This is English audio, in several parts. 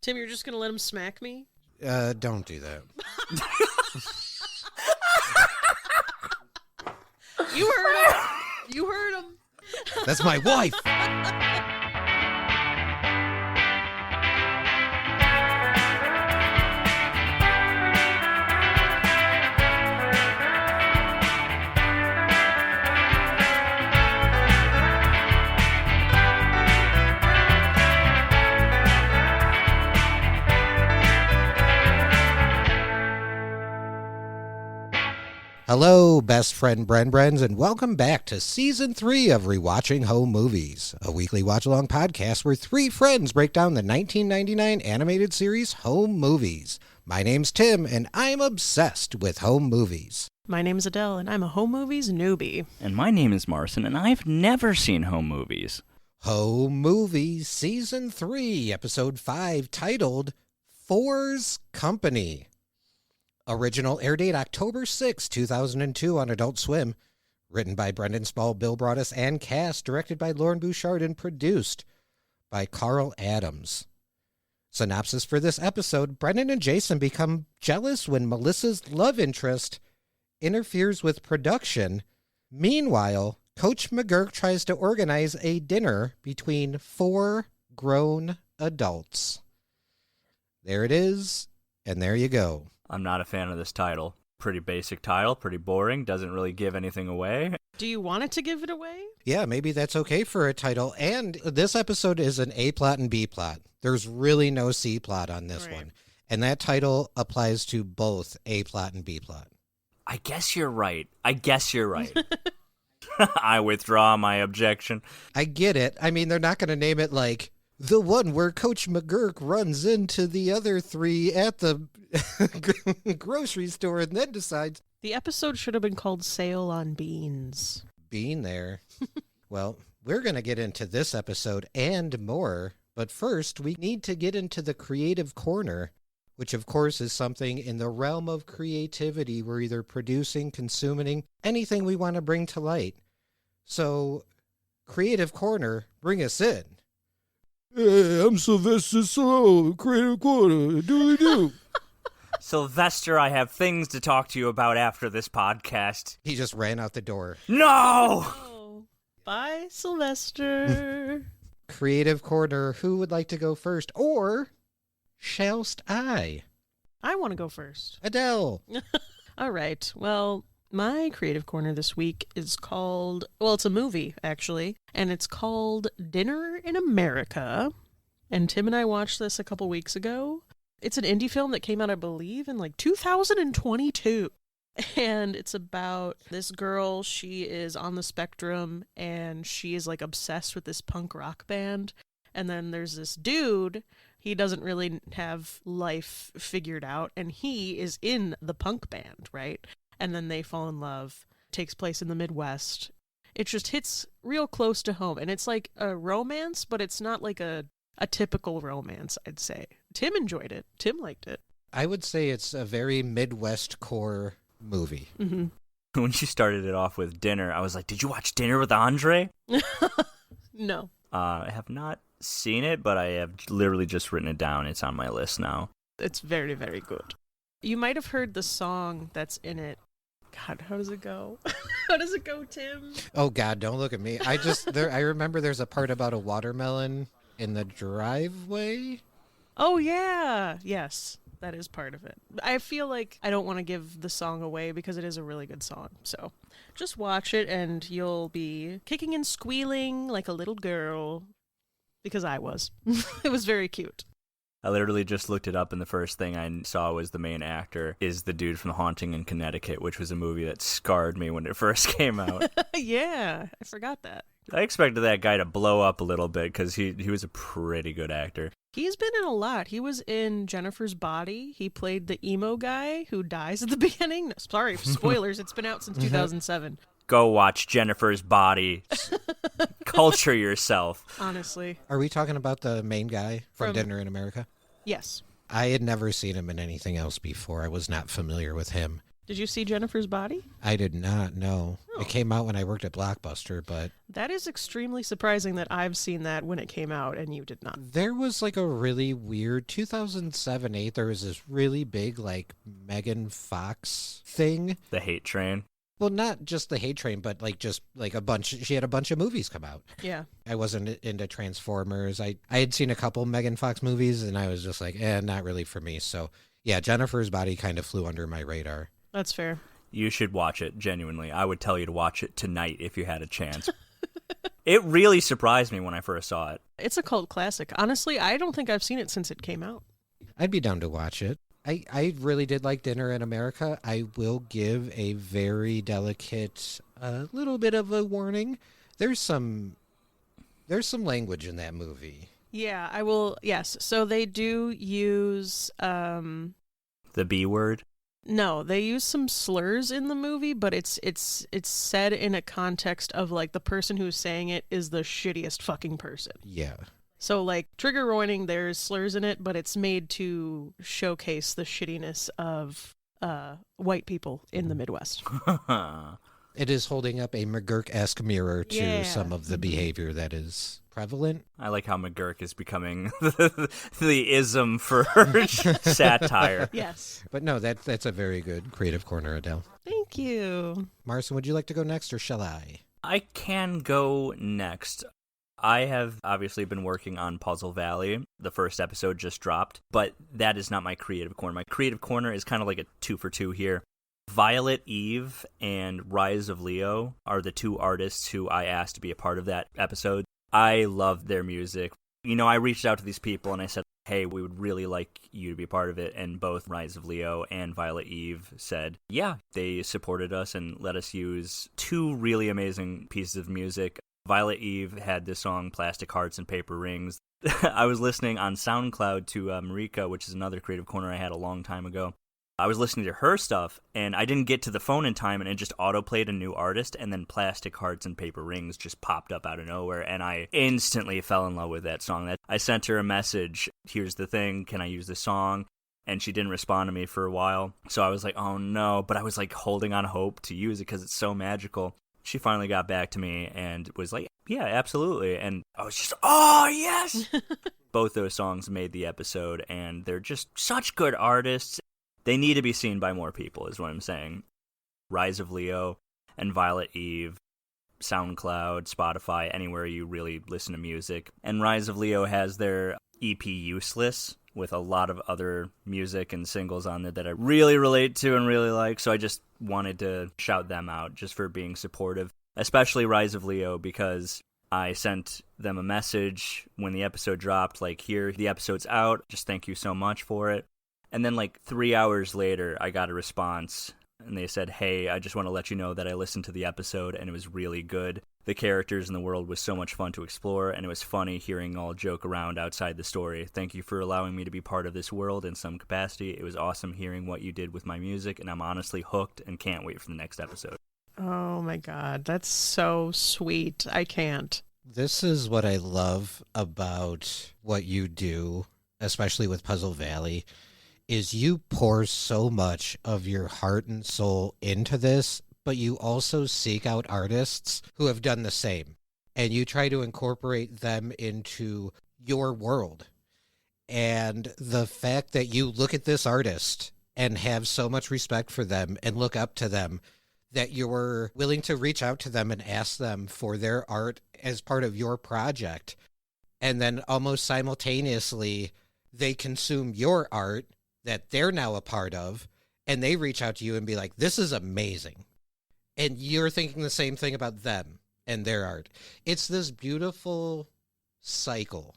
Tim, you're just going to let him smack me? Don't do that. You heard him. You heard him. That's my wife. Hello, best friend Brenbrens, and welcome back to Season 3 of Rewatching Home Movies, a weekly watch-along podcast where three friends break down the 1999 animated series Home Movies. My name's Tim, and I'm obsessed with home movies. My name's Adele, and I'm a home movies newbie. And my name is Marcin, and I've never seen home movies. Home Movies Season 3, Episode 5, titled Four's Company. Original air date October 6, 2002 on Adult Swim. Written by Brendan Spall, Bill Broaddus, and cast. Directed by Lauren Bouchard and produced by Carl Adams. Synopsis for this episode: Brendan and Jason become jealous when Melissa's love interest interferes with production. Meanwhile, Coach McGurk tries to organize a dinner between four grown adults. There it is, and there you go. I'm not a fan of this title. Pretty basic title, pretty boring, doesn't really give anything away. Do you want it to give it away? Yeah, maybe that's okay for a title. And this episode is an A plot and B plot. There's really no C plot on this one. And that title applies to both A plot and B plot. I guess you're right. I withdraw my objection. I get it. I mean, they're not going to name it like the one where Coach McGurk runs into the other three at the grocery store and then decides. The episode should have been called Sale on Beans. Being there. Well, we're going to get into this episode and more. But first, we need to get into the creative corner, which of course is something in the realm of creativity. We're either producing, consuming, anything we want to bring to light. So, creative corner, bring us in. Hey, I'm Sylvester Slow, creative corner, doodly-doo. Sylvester, I have things to talk to you about after this podcast. He just ran out the door. No! Oh, bye, Sylvester. Creative corner, who would like to go first? Or shallst I? I want to go first. Adele. All right. Well, my creative corner this week is called, well, it's a movie, actually, and it's called Dinner in America. And Tim and I watched this a couple weeks ago. It's an indie film that came out, I believe, in like 2022. And it's about this girl. She is on the spectrum, and she is like obsessed with this punk rock band. And then there's this dude. He doesn't really have life figured out, and he is in the punk band, right? And then they fall in love. It takes place in the Midwest. It just hits real close to home. And it's like a romance, but it's not like a typical romance, I'd say. Tim enjoyed it. Tim liked it. I would say it's a very Midwest core movie. Mm-hmm. When she started it off with dinner, I was like, did you watch Dinner with Andre? No. I have not seen it, but I have literally just written it down. It's on my list now. It's very, very good. You might have heard the song that's in it. God, how does it go? How does it go, Tim? Oh, God, don't look at me. I remember there's a part about a watermelon in the driveway. Oh, yeah. Yes, that is part of it. I feel like I don't want to give the song away because it is a really good song. So just watch it and you'll be kicking and squealing like a little girl, because I was. It was very cute. I literally just looked it up, and the first thing I saw was the main actor is the dude from The Haunting in Connecticut, which was a movie that scarred me when it first came out. Yeah, I forgot that. I expected that guy to blow up a little bit because he was a pretty good actor. He's been in a lot. He was in Jennifer's Body. He played the emo guy who dies at the beginning. No, sorry, spoilers. It's been out since 2007. Go watch Jennifer's Body. Culture yourself. Honestly. Are we talking about the main guy from Dinner in America? Yes. I had never seen him in anything else before. I was not familiar with him. Did you see Jennifer's Body? I did not know. Oh. It came out when I worked at Blockbuster, but That is extremely surprising that I've seen that when it came out and you did not. there was like a really weird 2007-8. There was this really big like Megan Fox thing. The hate train. Well, not just the hate train, but like just like a bunch. She had a bunch of movies come out. Yeah. I wasn't into Transformers. I had seen a couple Megan Fox movies, and I was just like, not really for me. So yeah, Jennifer's Body kind of flew under my radar. That's fair. You should watch it, genuinely. I would tell you to watch it tonight if you had a chance. It really surprised me when I first saw it. It's a cult classic. Honestly, I don't think I've seen it since it came out. I'd be down to watch it. I really did like Dinner in America. I will give a very delicate, little bit of a warning. There's some language in that movie. Yeah, I will. Yes. So they do use, The B word? no, they use some slurs in the movie, but it's said in a context of like the person who's saying it is the shittiest fucking person. Yeah. So like trigger warning, there's slurs in it, but it's made to showcase the shittiness of white people in the Midwest. It is holding up a McGurk-esque mirror to Yeah. some of the behavior that is prevalent. I like how McGurk is becoming the ism for satire. Yes. But no, that's a very good creative corner, Adele. Thank you. Marson, would you like to go next, or shall I? I can go next. I have obviously been working on Puzzle Valley. The first episode just dropped, but that is not my creative corner. My creative corner is kind of like a 2 for 2 here. Violet Eve and Rise of Leo are the two artists who I asked to be a part of that episode. I love their music. You know, I reached out to these people and I said, hey, we would really like you to be a part of it. And both Rise of Leo and Violet Eve said, yeah, they supported us and let us use two really amazing pieces of music. Violet Eve had this song, Plastic Hearts and Paper Rings. I was listening on SoundCloud to Marika, which is another creative corner I had a long time ago. I was listening to her stuff, and I didn't get to the phone in time, and it just auto-played a new artist, and then Plastic Hearts and Paper Rings just popped up out of nowhere, and I instantly fell in love with that song. I sent her a message, here's the thing, can I use this song? And she didn't respond to me for a while, so I was like, oh no, but I was like holding on hope to use it because it's so magical. She finally got back to me and was like, yeah, absolutely, and I was just, oh, yes! Both those songs made the episode, and they're just such good artists. They need to be seen by more people, is what I'm saying. Rise of Leo and Violet Eve, SoundCloud, Spotify, anywhere you really listen to music. And Rise of Leo has their EP Useless, with a lot of other music and singles on there that I really relate to and really like. So I just wanted to shout them out just for being supportive, especially Rise of Leo, because I sent them a message when the episode dropped, like, here, the episode's out. Just thank you so much for it. And then like 3 hours later, I got a response, and they said, hey, I just want to let you know that I listened to the episode, and it was really good. The characters in the world was so much fun to explore, and it was funny hearing all joke around outside the story. Thank you for allowing me to be part of this world in some capacity. It was awesome hearing what you did with my music, and I'm honestly hooked and can't wait for the next episode. Oh my God, that's so sweet. I can't. This is what I love about what you do, especially with Puzzle Valley, is you pour so much of your heart and soul into this, but you also seek out artists who have done the same, and you try to incorporate them into your world. And the fact that you look at this artist and have so much respect for them and look up to them, that you're willing to reach out to them and ask them for their art as part of your project, and then almost simultaneously they consume your art that they're now a part of, and they reach out to you and be like, this is amazing. And you're thinking the same thing about them and their art. It's this beautiful cycle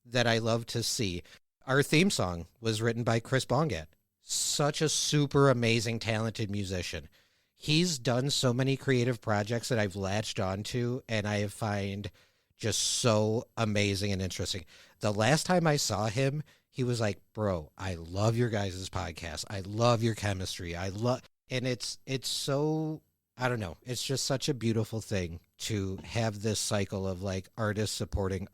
that I love to see. Our theme song was written by Chris Bongat. Such a super amazing, talented musician. He's done so many creative projects that I've latched onto, and I find just so amazing and interesting. The last time I saw him, he was like, bro, I love your guys' podcast. I love your chemistry. And it's so, I don't know. It's just such a beautiful thing to have this cycle of like artists supporting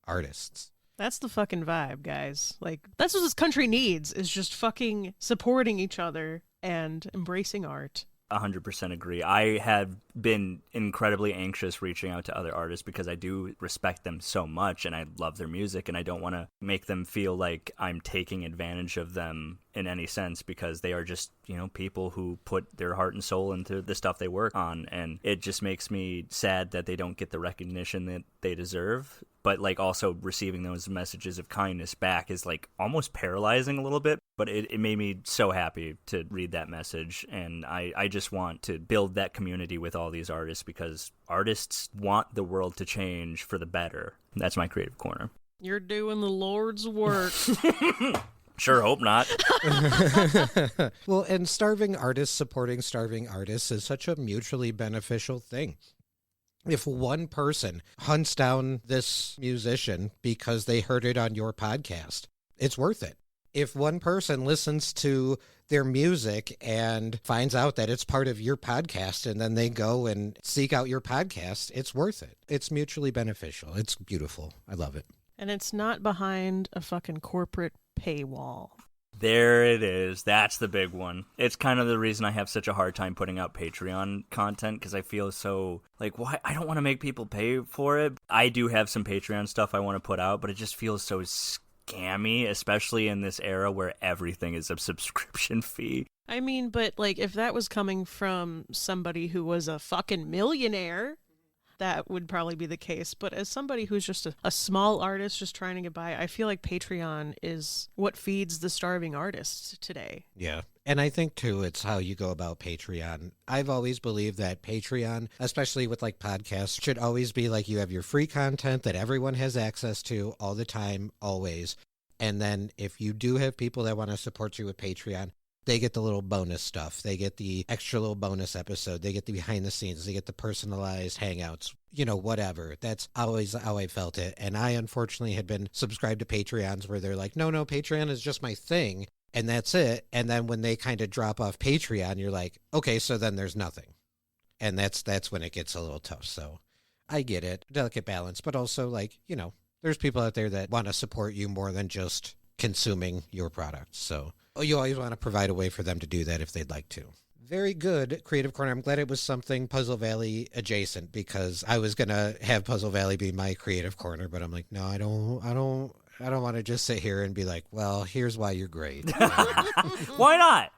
artists. That's the fucking vibe, guys. Like, that's what this country needs, is just fucking supporting each other and embracing art. 100% agree. I have been incredibly anxious reaching out to other artists because I do respect them so much and I love their music, and I don't want to make them feel like I'm taking advantage of them in any sense, because they are just, people who put their heart and soul into the stuff they work on, and it just makes me sad that they don't get the recognition that they deserve. But like also receiving those messages of kindness back is like almost paralyzing a little bit. But it made me so happy to read that message. And I just want to build that community with all these artists, because artists want the world to change for the better. That's my creative corner. You're doing the Lord's work. Sure hope not. Well, and starving artists supporting starving artists is such a mutually beneficial thing. If one person hunts down this musician because they heard it on your podcast, it's worth it. If one person listens to their music and finds out that it's part of your podcast and then they go and seek out your podcast, it's worth it. It's mutually beneficial. It's beautiful. I love it. And it's not behind a fucking corporate paywall. There it is. That's the big one. It's kind of the reason I have such a hard time putting out Patreon content, because I feel so like, why? I don't want to make people pay for it. I do have some Patreon stuff I want to put out, but it just feels so scammy, especially in this era where everything is a subscription fee. I mean, but like, if that was coming from somebody who was a fucking millionaire, that would probably be the case. But as somebody who's just a small artist just trying to get by, I feel like Patreon is what feeds the starving artists today. Yeah. And I think, too, it's how you go about Patreon. I've always believed that Patreon, especially with like podcasts, should always be like you have your free content that everyone has access to all the time, always. And then if you do have people that want to support you with Patreon, they get the little bonus stuff. They get the extra little bonus episode. They get the behind the scenes. They get the personalized hangouts, whatever. That's always how I felt it. And I, unfortunately, had been subscribed to Patreons where they're like, no, Patreon is just my thing. And that's it. And then when they kind of drop off Patreon, you're like, okay, so then there's nothing. And that's when it gets a little tough. So I get it. Delicate balance. But also, like, there's people out there that want to support you more than just consuming your product. So you always want to provide a way for them to do that if they'd like to. Very good, Creative Corner. I'm glad it was something Puzzle Valley adjacent, because I was going to have Puzzle Valley be my Creative Corner, but I'm like, no, I don't want to just sit here and be like, well, here's why you're great. Why not?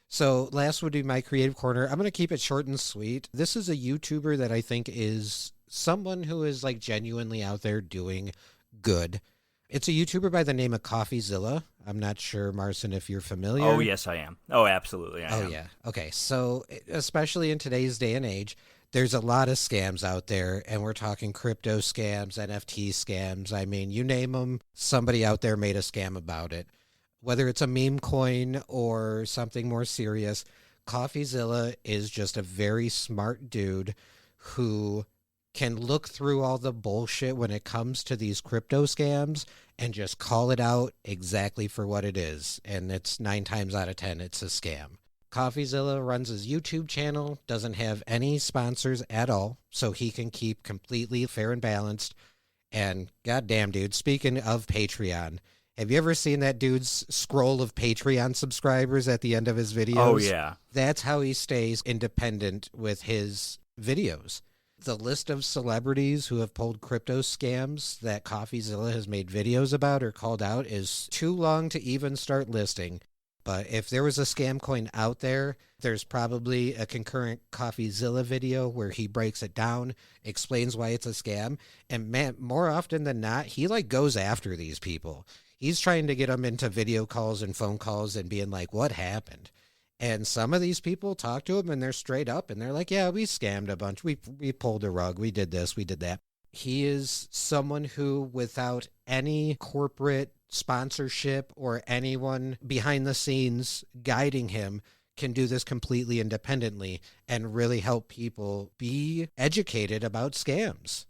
So last would be my Creative Corner. I'm going to keep it short and sweet. This is a YouTuber that I think is someone who is like genuinely out there doing good. It's a YouTuber by the name of CoffeeZilla. I'm not sure, Marcin, if you're familiar. Oh, yes, I am. Oh, absolutely, I am. Oh, yeah. Okay, so especially in today's day and age, there's a lot of scams out there, and we're talking crypto scams, NFT scams. I mean, you name them, somebody out there made a scam about it. Whether it's a meme coin or something more serious, CoffeeZilla is just a very smart dude who can look through all the bullshit when it comes to these crypto scams and just call it out exactly for what it is. And it's 9 times out of 10, it's a scam. CoffeeZilla runs his YouTube channel, doesn't have any sponsors at all, so he can keep completely fair and balanced. And goddamn, dude, speaking of Patreon, have you ever seen that dude's scroll of Patreon subscribers at the end of his videos? Oh, yeah. That's how he stays independent with his videos. The list of celebrities who have pulled crypto scams that CoffeeZilla has made videos about or called out is too long to even start listing. But if there was a scam coin out there, there's probably a concurrent CoffeeZilla video where he breaks it down, explains why it's a scam. And man, more often than not, he like goes after these people. He's trying to get them into video calls and phone calls and being like, what happened? And some of these people talk to him and they're straight up and they're like, yeah, we scammed a bunch. We pulled a rug. We did this. We did that. He is someone who, without any corporate sponsorship or anyone behind the scenes guiding him, can do this completely independently and really help people be educated about scams.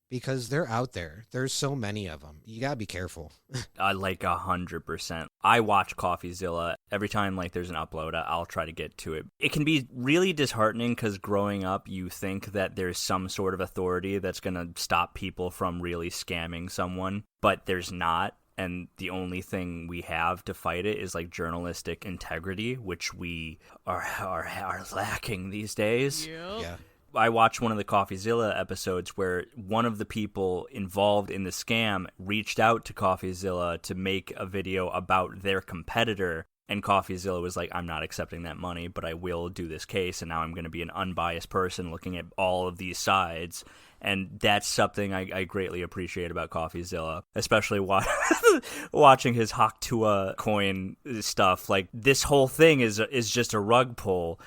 Because they're out there. There's so many of them. You gotta be careful. Like 100%. I watch CoffeeZilla Every time like there's an upload, I'll try to get to it. It can be really disheartening because growing up, you think that there's some sort of authority that's going to stop people from really scamming someone, but there's not. And the only thing we have to fight it is like journalistic integrity, which we are lacking these days. Yep. Yeah. I watched one of the CoffeeZilla episodes where one of the people involved in the scam reached out to CoffeeZilla to make a video about their competitor. And CoffeeZilla was like, I'm not accepting that money, but I will do this case. And now I'm going to be an unbiased person looking at all of these sides. And that's something I greatly appreciate about CoffeeZilla, especially watching his Haktua coin stuff. Like, this whole thing is just a rug pull.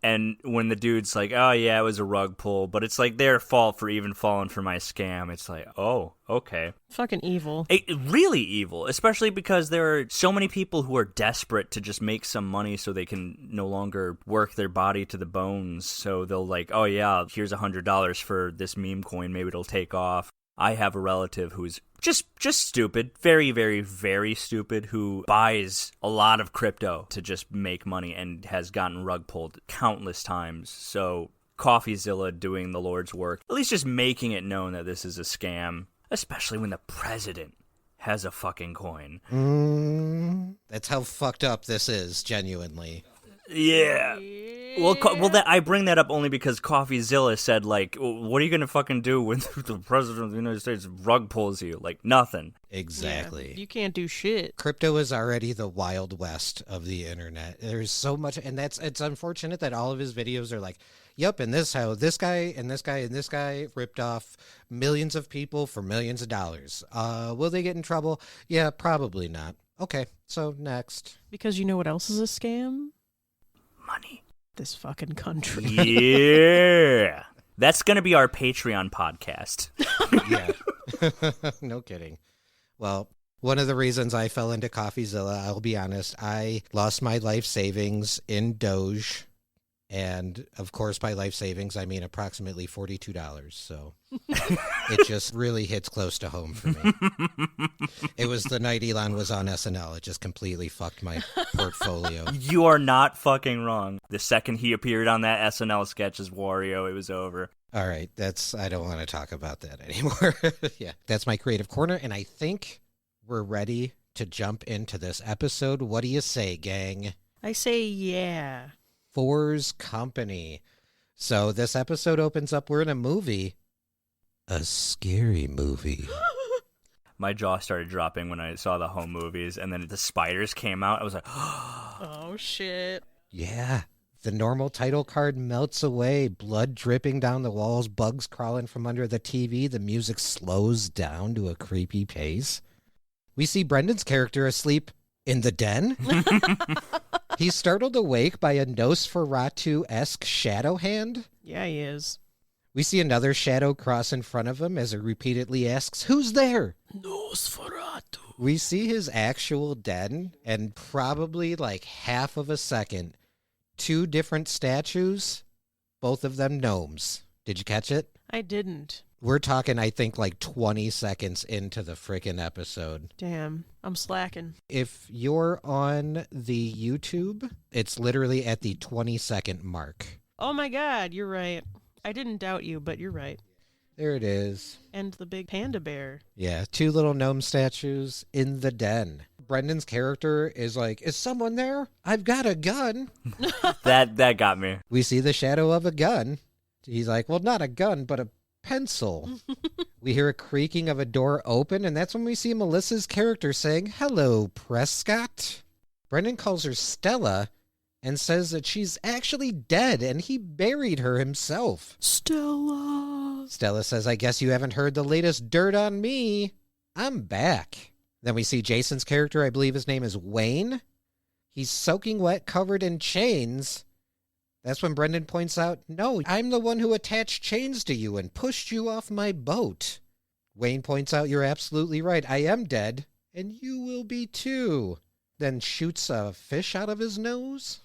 And when the dude's like, oh, yeah, it was a rug pull, but it's like their fault for even falling for my scam. It's like, oh, okay. Fucking evil. Really evil, especially because there are so many people who are desperate to just make some money so they can no longer work their body to the bones. So they'll like, oh, yeah, here's $100 for this meme coin. Maybe it'll take off. I have a relative who's just stupid, very, very, very stupid, who buys a lot of crypto to just make money and has gotten rug pulled countless times. So CoffeeZilla doing the Lord's work, at least just making it known that this is a scam, especially when the president has a fucking coin. That's how fucked up this is, genuinely. Yeah. Well, that I bring that up only because CoffeeZilla said, like, what are you going to fucking do when the president of the United States rug pulls you? Like, nothing. Exactly. Yeah, you can't do shit. Crypto is already the Wild West of the internet. There's so much, and it's unfortunate that all of his videos are like, yep, and this how this guy and this guy and this guy ripped off millions of people for millions of dollars. Will they get in trouble? Yeah, probably not. Okay, so next. Because you know what else is a scam? Money. This fucking country. Yeah. That's going to be our Patreon podcast. Yeah. No kidding. Well, one of the reasons I fell into CoffeeZilla, I'll be honest, I lost my life savings in Doge. And, of course, by life savings, I mean approximately $42. So it just really hits close to home for me. It was the night Elon was on SNL. It just completely fucked my portfolio. You are not fucking wrong. The second he appeared on that SNL sketch as Wario, it was over. All right. I don't want to talk about that anymore. Yeah. That's my creative corner. And I think we're ready to jump into this episode. What do you say, gang? I say yeah. Fours Company. So this episode opens up, we're in a movie. A scary movie. My jaw started dropping when I saw the home movies, and then the spiders came out. I was like, oh, shit. Yeah. The normal title card melts away, blood dripping down the walls, bugs crawling from under the TV. The music slows down to a creepy pace. We see Brendan's character asleep in the den. He's startled awake by a Nosferatu-esque shadow hand. Yeah, he is. We see another shadow cross in front of him as it repeatedly asks, who's there? Nosferatu. We see his actual den, and probably like half of a second, two different statues, both of them gnomes. Did you catch it? I didn't. We're talking, I think, like 20 seconds into the freaking episode. Damn, I'm slacking. If you're on the YouTube, it's literally at the 20-second mark. Oh my god, you're right. I didn't doubt you, but you're right. There it is. And the big panda bear. Yeah, two little gnome statues in the den. Brendan's character is like, is someone there? I've got a gun. That got me. We see the shadow of a gun. He's like, well, not a gun, but a pencil. We hear a creaking of a door open, and that's when we see Melissa's character saying, hello, Prescott. Brendan calls her Stella and says that she's actually dead and he buried her himself. Stella. Stella says, I guess you haven't heard the latest dirt on me. I'm back. Then we see Jason's character, I believe his name is Wayne. He's soaking wet, covered in chains. That's when Brendan points out, no, I'm the one who attached chains to you and pushed you off my boat. Wayne points out, you're absolutely right. I am dead, and you will be too. Then shoots a fish out of his nose.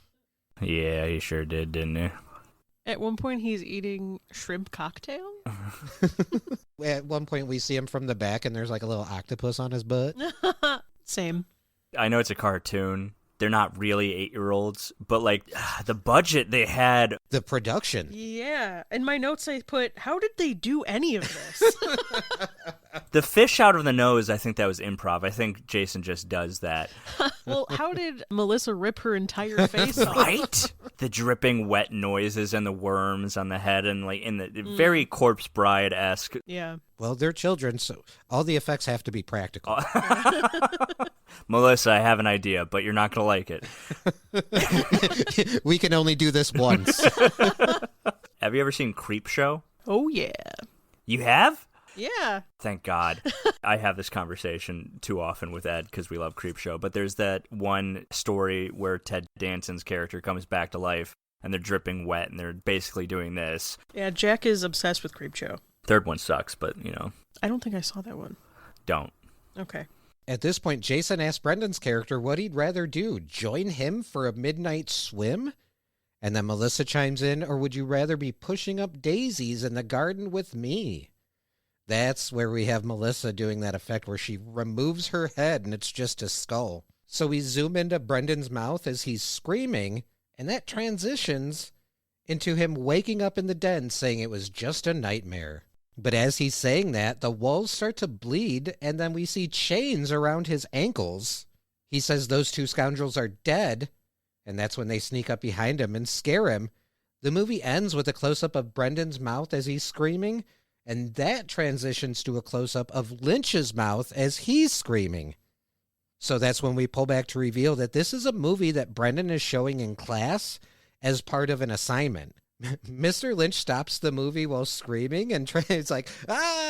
Yeah, he sure did, didn't he? At one point, he's eating shrimp cocktail? At one point, we see him from the back, and there's like a little octopus on his butt. Same. I know it's a cartoon, they're not really 8-year-olds, but like the budget they had. The production. Yeah. In my notes I put, how did they do any of this? The fish out of the nose, I think that was improv. I think Jason just does that. Well, how did Melissa rip her entire face off? Right? The dripping wet noises and the worms on the head and like in the very Corpse Bride-esque. Yeah. Well, they're children, so all the effects have to be practical. Melissa, I have an idea, but you're not going to like We can only do this once. Have you ever seen Creepshow? Oh, yeah. You have? Yeah. Thank God. I have this conversation too often with Ed because we love Creepshow, but there's that one story where Ted Danson's character comes back to life and they're dripping wet and they're basically doing this. Yeah, Jack is obsessed with Creepshow. Third one sucks, but, you know. I don't think I saw that one. Don't. Okay. At this point, Jason asks Brendan's character what he'd rather do, join him for a midnight swim? And then Melissa chimes in, or would you rather be pushing up daisies in the garden with me? That's where we have Melissa doing that effect where she removes her head and it's just a skull. So we zoom into Brendan's mouth as he's screaming, and that transitions into him waking up in the den saying it was just a nightmare. But as he's saying that, the walls start to bleed, and then we see chains around his ankles. He says those two scoundrels are dead, and that's when they sneak up behind him and scare him. The movie ends with a close-up of Brendan's mouth as he's screaming, and that transitions to a close-up of Lynch's mouth as he's screaming. So that's when we pull back to reveal that this is a movie that Brendan is showing in class as part of an assignment. Mr. Lynch stops the movie while screaming and it's like, ah.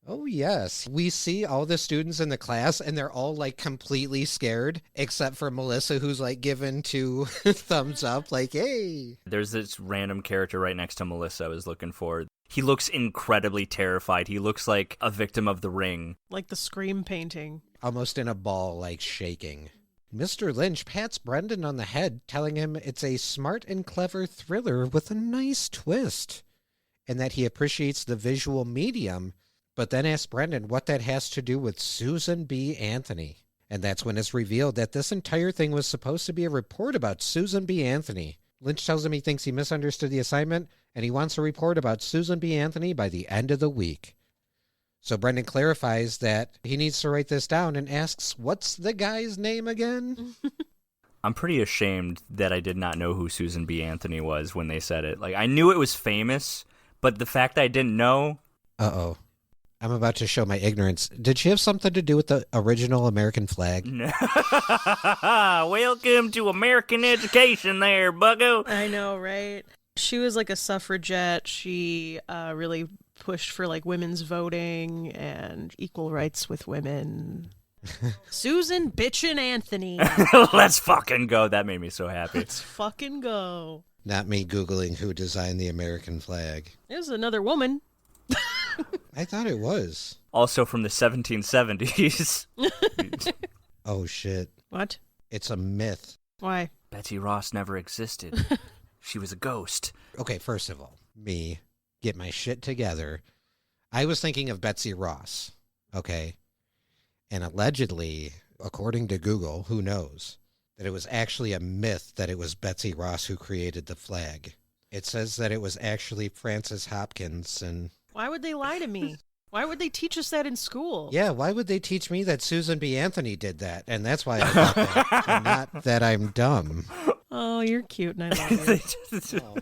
Oh, yes. We see all the students in the class and they're all like completely scared, except for Melissa, who's like given two thumbs up, like, hey. There's this random character right next to Melissa I was looking for. He looks incredibly terrified. He looks like a victim of the Ring. Like the Scream painting. Almost in a ball, like shaking. Mr. Lynch pats Brendan on the head, telling him it's a smart and clever thriller with a nice twist, and that he appreciates the visual medium, but then asks Brendan what that has to do with Susan B. Anthony. And that's when it's revealed that this entire thing was supposed to be a report about Susan B. Anthony. Lynch tells him he thinks he misunderstood the assignment, and he wants a report about Susan B. Anthony by the end of the week. So Brendan clarifies that he needs to write this down and asks, what's the guy's name again? I'm pretty ashamed that I did not know who Susan B. Anthony was when they said it. Like, I knew it was famous, but the fact that I didn't know... Uh-oh. I'm about to show my ignorance. Did she have something to do with the original American flag? Welcome to American education there, bucko. I know, right? She was like a suffragette. She really pushed for like women's voting and equal rights with women. Susan bitchin' Anthony. Let's fucking go. That made me so happy. Let's fucking go. Not me Googling who designed the American flag. It was another woman. I thought it was. Also from the 1770s. Oh, shit. What? It's a myth. Why? Betsy Ross never existed. She was a ghost. Okay, first of all, me, get my shit together. I was thinking of Betsy Ross, okay? And allegedly, according to Google, who knows, that it was actually a myth that it was Betsy Ross who created the flag. It says that it was actually Frances Hopkins and... Why would they lie to me? Why would they teach us that in school? Yeah, why would they teach me that Susan B. Anthony did that? And that's why I thought that, and not that I'm dumb. Oh, you're cute and I love you. Oh,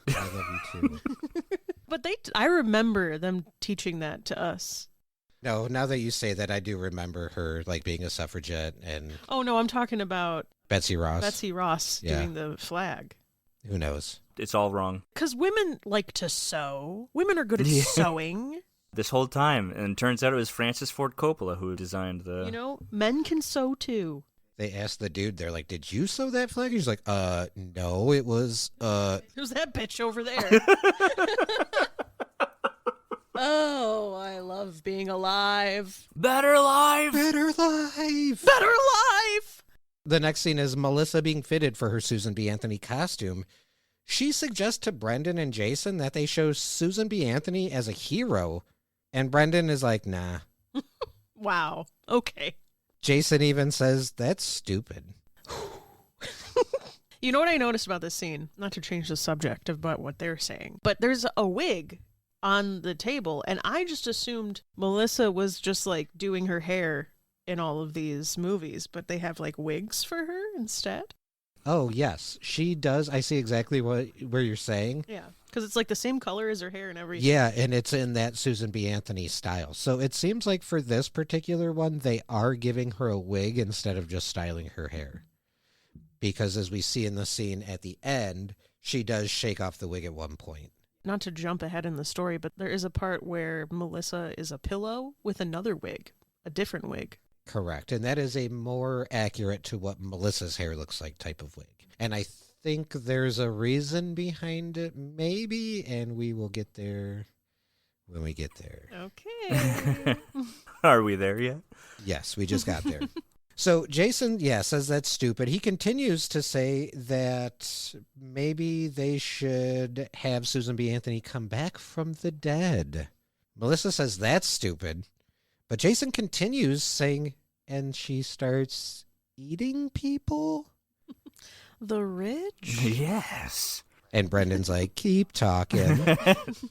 I love you too. But I remember them teaching that to us. No, now that you say that, I do remember her like being a suffragette and... Oh, no, I'm talking about Betsy Ross. Betsy Ross Yeah. doing the flag. Who knows? It's all wrong. Because women like to sew. Women are good at sewing. This whole time. And it turns out it was Francis Ford Coppola who designed the... You know, men can sew too. They asked the dude, they're like, did you sew that flag? He's like, no, it was, Who's that bitch over there? Oh, I love being alive. Better life! Better life! Better life! The next scene is Melissa being fitted for her Susan B. Anthony costume. She suggests to Brendan and Jason that they show Susan B. Anthony as a hero. And Brendan is like, nah. Wow. Okay. Jason even says, that's stupid. You know what I noticed about this scene? Not to change the subject about what they're saying, but there's a wig on the table, and I just assumed Melissa was just like doing her hair in all of these movies, but they have like wigs for her instead. Oh, yes, she does. I see exactly where you're saying. Yeah, because it's like the same color as her hair and everything. Yeah, and it's in that Susan B. Anthony style. So it seems like for this particular one, they are giving her a wig instead of just styling her hair. Because as we see in the scene at the end, she does shake off the wig at one point. Not to jump ahead in the story, but there is a part where Melissa is a pillow with another wig, a different wig. Correct. And that is a more accurate to what Melissa's hair looks like type of wig. And I think there's a reason behind it, maybe, and we will get there when we get there. Okay. Are we there yet? Yes, we just got there. So Jason, says that's stupid. He continues to say that maybe they should have Susan B. Anthony come back from the dead. Melissa says that's stupid. But Jason continues saying, and she starts eating people? The rich? Yes. And Brendan's like, keep talking.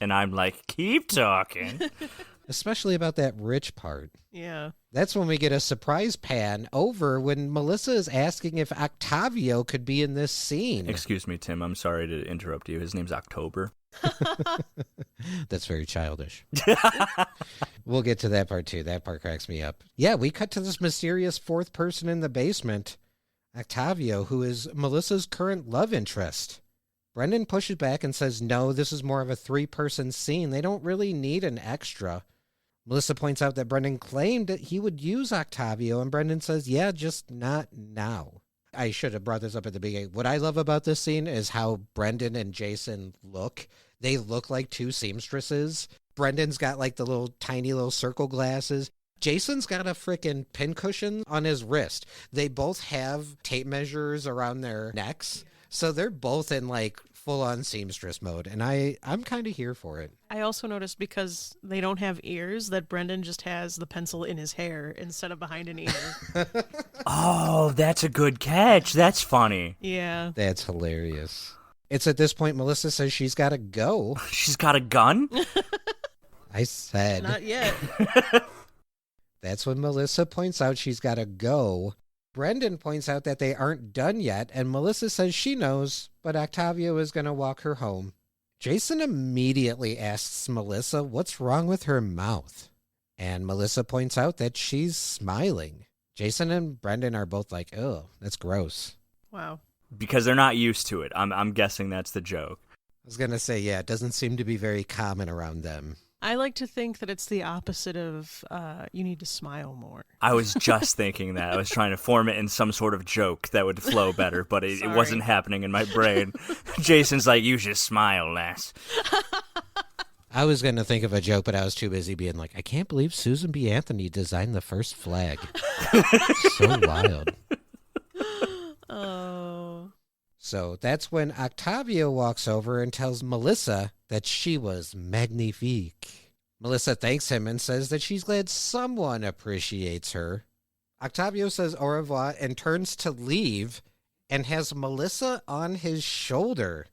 And I'm like, keep talking. Especially about that rich part. Yeah. That's when we get a surprise pan over when Melissa is asking if Octavio could be in this scene. Excuse me, Tim. I'm sorry to interrupt you. His name's October. That's very childish. We'll get to that part too. That part cracks me up. Yeah, we cut to this mysterious fourth person in the basement, Octavio, who is Melissa's current love interest. Brendan pushes back and says, no, this is more of a three-person scene. They don't really need an extra. Melissa points out that Brendan claimed that he would use Octavio, and Brendan says, yeah, just not now. I should have brought this up at the beginning. What I love about this scene is how Brendan and Jason look. They look like two seamstresses. Brendan's got like the little tiny little circle glasses. Jason's got a freaking pincushion on his wrist. They both have tape measures around their necks. So they're both in like full-on seamstress mode, and I'm kind of here for it. I also noticed because they don't have ears that Brendan just has the pencil in his hair instead of behind an ear. Oh, that's a good catch. That's funny. Yeah. That's hilarious. It's at this point Melissa says she's got to go. She's got a gun? I said. Not yet. That's when Melissa points out she's got to go. Brendan points out that they aren't done yet, and Melissa says she knows, but Octavio is going to walk her home. Jason immediately asks Melissa what's wrong with her mouth, and Melissa points out that she's smiling. Jason and Brendan are both like, oh, that's gross. Wow. Because they're not used to it. I'm guessing that's the joke. I was going to say, yeah, it doesn't seem to be very common around them. I like to think that it's the opposite of you need to smile more. I was just thinking that. I was trying to form it in some sort of joke that would flow better, but it wasn't happening in my brain. Jason's like, you should smile less. I was going to think of a joke, but I was too busy being like, I can't believe Susan B. Anthony designed the first flag. So wild. Oh. So that's when Octavio walks over and tells Melissa that she was magnifique. Melissa thanks him and says that she's glad someone appreciates her. Octavio says au revoir and turns to leave and has Melissa on his shoulder.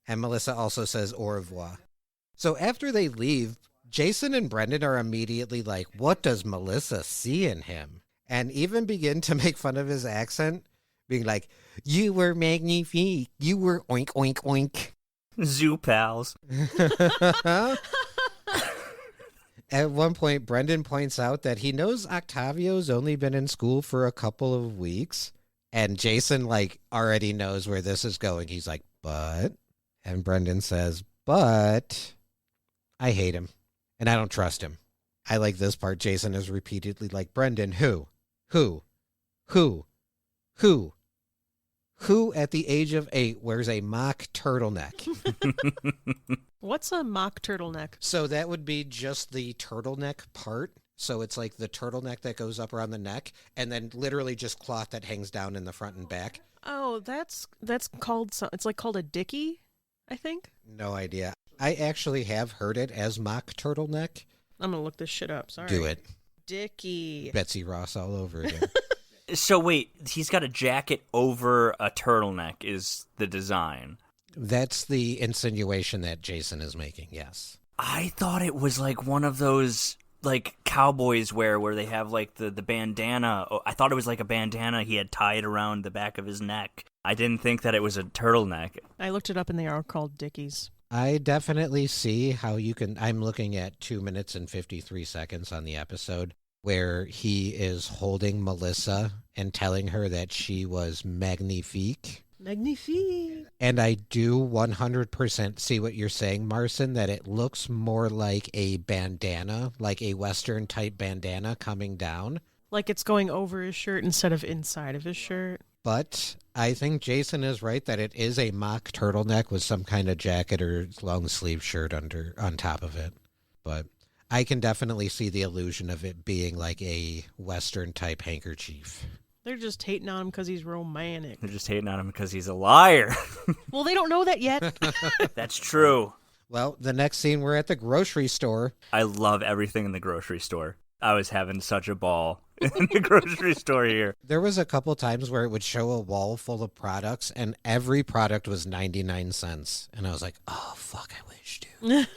And Melissa also says au revoir. So after they leave, Jason and Brendan are immediately like, what does Melissa see in him? And even begin to make fun of his accent, being like, you were magnifique. You were oink, oink, oink. Zoo pals. At one point, Brendan points out that he knows Octavio's only been in school for a couple of weeks. And Jason, like, already knows where this is going. He's like, but? And Brendan says, but I hate him. And I don't trust him. I like this part. Jason is repeatedly like, Brendan, who at the age of 8 wears a mock turtleneck? What's a mock turtleneck? So that would be just the turtleneck part. So it's like the turtleneck that goes up around the neck, and then literally just cloth that hangs down in the front and back. Oh, that's called it's like called a dickie, I think. No idea. I actually have heard it as mock turtleneck. I'm gonna look this shit up. Sorry. Do it. Dickie. Betsy Ross all over again. So wait, he's got a jacket over a turtleneck is the design. That's the insinuation that Jason is making, yes. I thought it was like one of those like cowboys wear where they have like the bandana. I thought it was like a bandana he had tied around the back of his neck. I didn't think that it was a turtleneck. I looked it up and they are called Dickies. I definitely see how you can. I'm looking at 2 minutes and 53 seconds on the episode where he is holding Melissa and telling her that she was magnifique. Magnifique. And I do 100% see what you're saying, Marcin, that it looks more like a bandana, like a Western type bandana coming down. Like it's going over his shirt instead of inside of his shirt. But I think Jason is right that it is a mock turtleneck with some kind of jacket or long sleeve shirt on top of it. But I can definitely see the illusion of it being like a Western type handkerchief. They're just hating on him because he's romantic. They're just hating on him because he's a liar. Well, they don't know that yet. That's true. Well, the next scene, we're at the grocery store. I love everything in the grocery store. I was having such a ball in the grocery store here. There was a couple times where it would show a wall full of products, and every product was 99 cents. And I was like, oh, fuck, I wish to.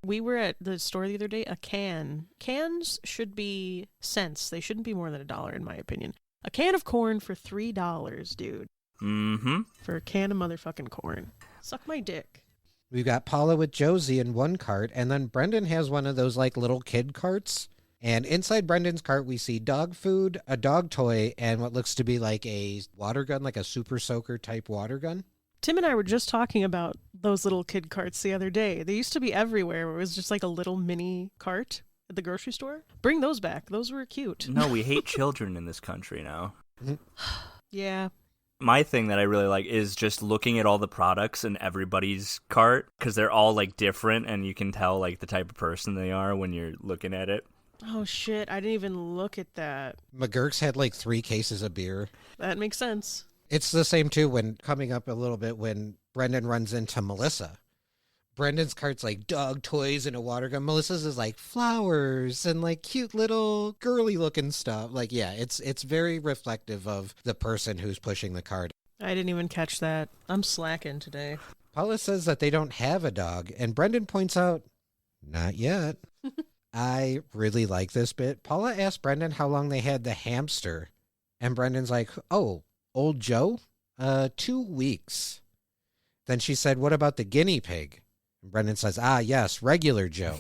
We were at the store the other day, a can. Cans should be cents. They shouldn't be more than $1, in my opinion. A can of corn for $3, dude. Mm-hmm. For a can of motherfucking corn. Suck my dick. We've got Paula with Josie in one cart, and then Brendan has one of those, like, little kid carts. And inside Brendan's cart, we see dog food, a dog toy, and what looks to be like a water gun, like a super soaker type water gun. Tim and I were just talking about those little kid carts the other day. They used to be everywhere. Where it was just like a little mini cart at the grocery store. Bring those back. Those were cute. No, we hate children in this country now. Yeah. My thing that I really like is just looking at all the products in everybody's cart because they're all like different and you can tell like the type of person they are when you're looking at it. Oh, shit. I didn't even look at that. McGurk's had like 3 cases of beer. That makes sense. It's the same, too, when coming up a little bit when Brendan runs into Melissa. Brendan's cart's like dog toys and a water gun. Melissa's is like flowers and like cute little girly looking stuff. Like, yeah, it's very reflective of the person who's pushing the cart. I didn't even catch that. I'm slacking today. Paula says that they don't have a dog, and Brendan points out, not yet. I really like this bit. Paula asked Brendan how long they had the hamster, and Brendan's like, oh, old Joe? 2 weeks. Then she said, what about the guinea pig? And Brendan says, yes, regular Joe.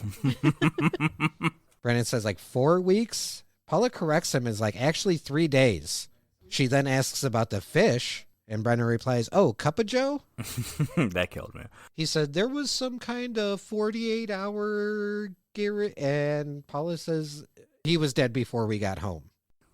Brendan says, like, 4 weeks? Paula corrects him as like, actually 3 days. She then asks about the fish, and Brendan replies, oh, Cup of Joe? That killed me. He said, there was some kind of 48-hour... And Paula says he was dead before we got home.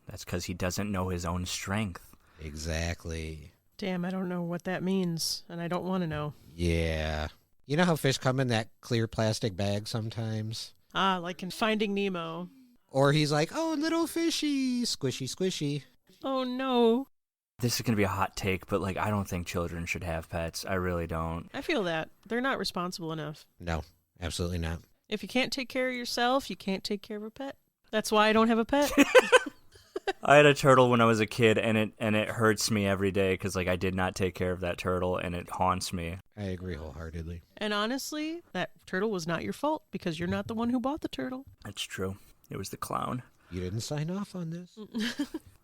That's because he doesn't know his own strength. Exactly. Damn, I don't know what that means, and I don't want to know. Yeah. You know how fish come in that clear plastic bag sometimes? Like in Finding Nemo. Or he's like, oh, little fishy, squishy, squishy. Oh, no. This is going to be a hot take, but like I don't think children should have pets. I really don't. I feel that. They're not responsible enough. No, absolutely not. If you can't take care of yourself, you can't take care of a pet. That's why I don't have a pet. I had a turtle when I was a kid, and it hurts me every day because like I did not take care of that turtle, and it haunts me. I agree wholeheartedly. And honestly, that turtle was not your fault because you're not the one who bought the turtle. That's true. It was the clown. You didn't sign off on this.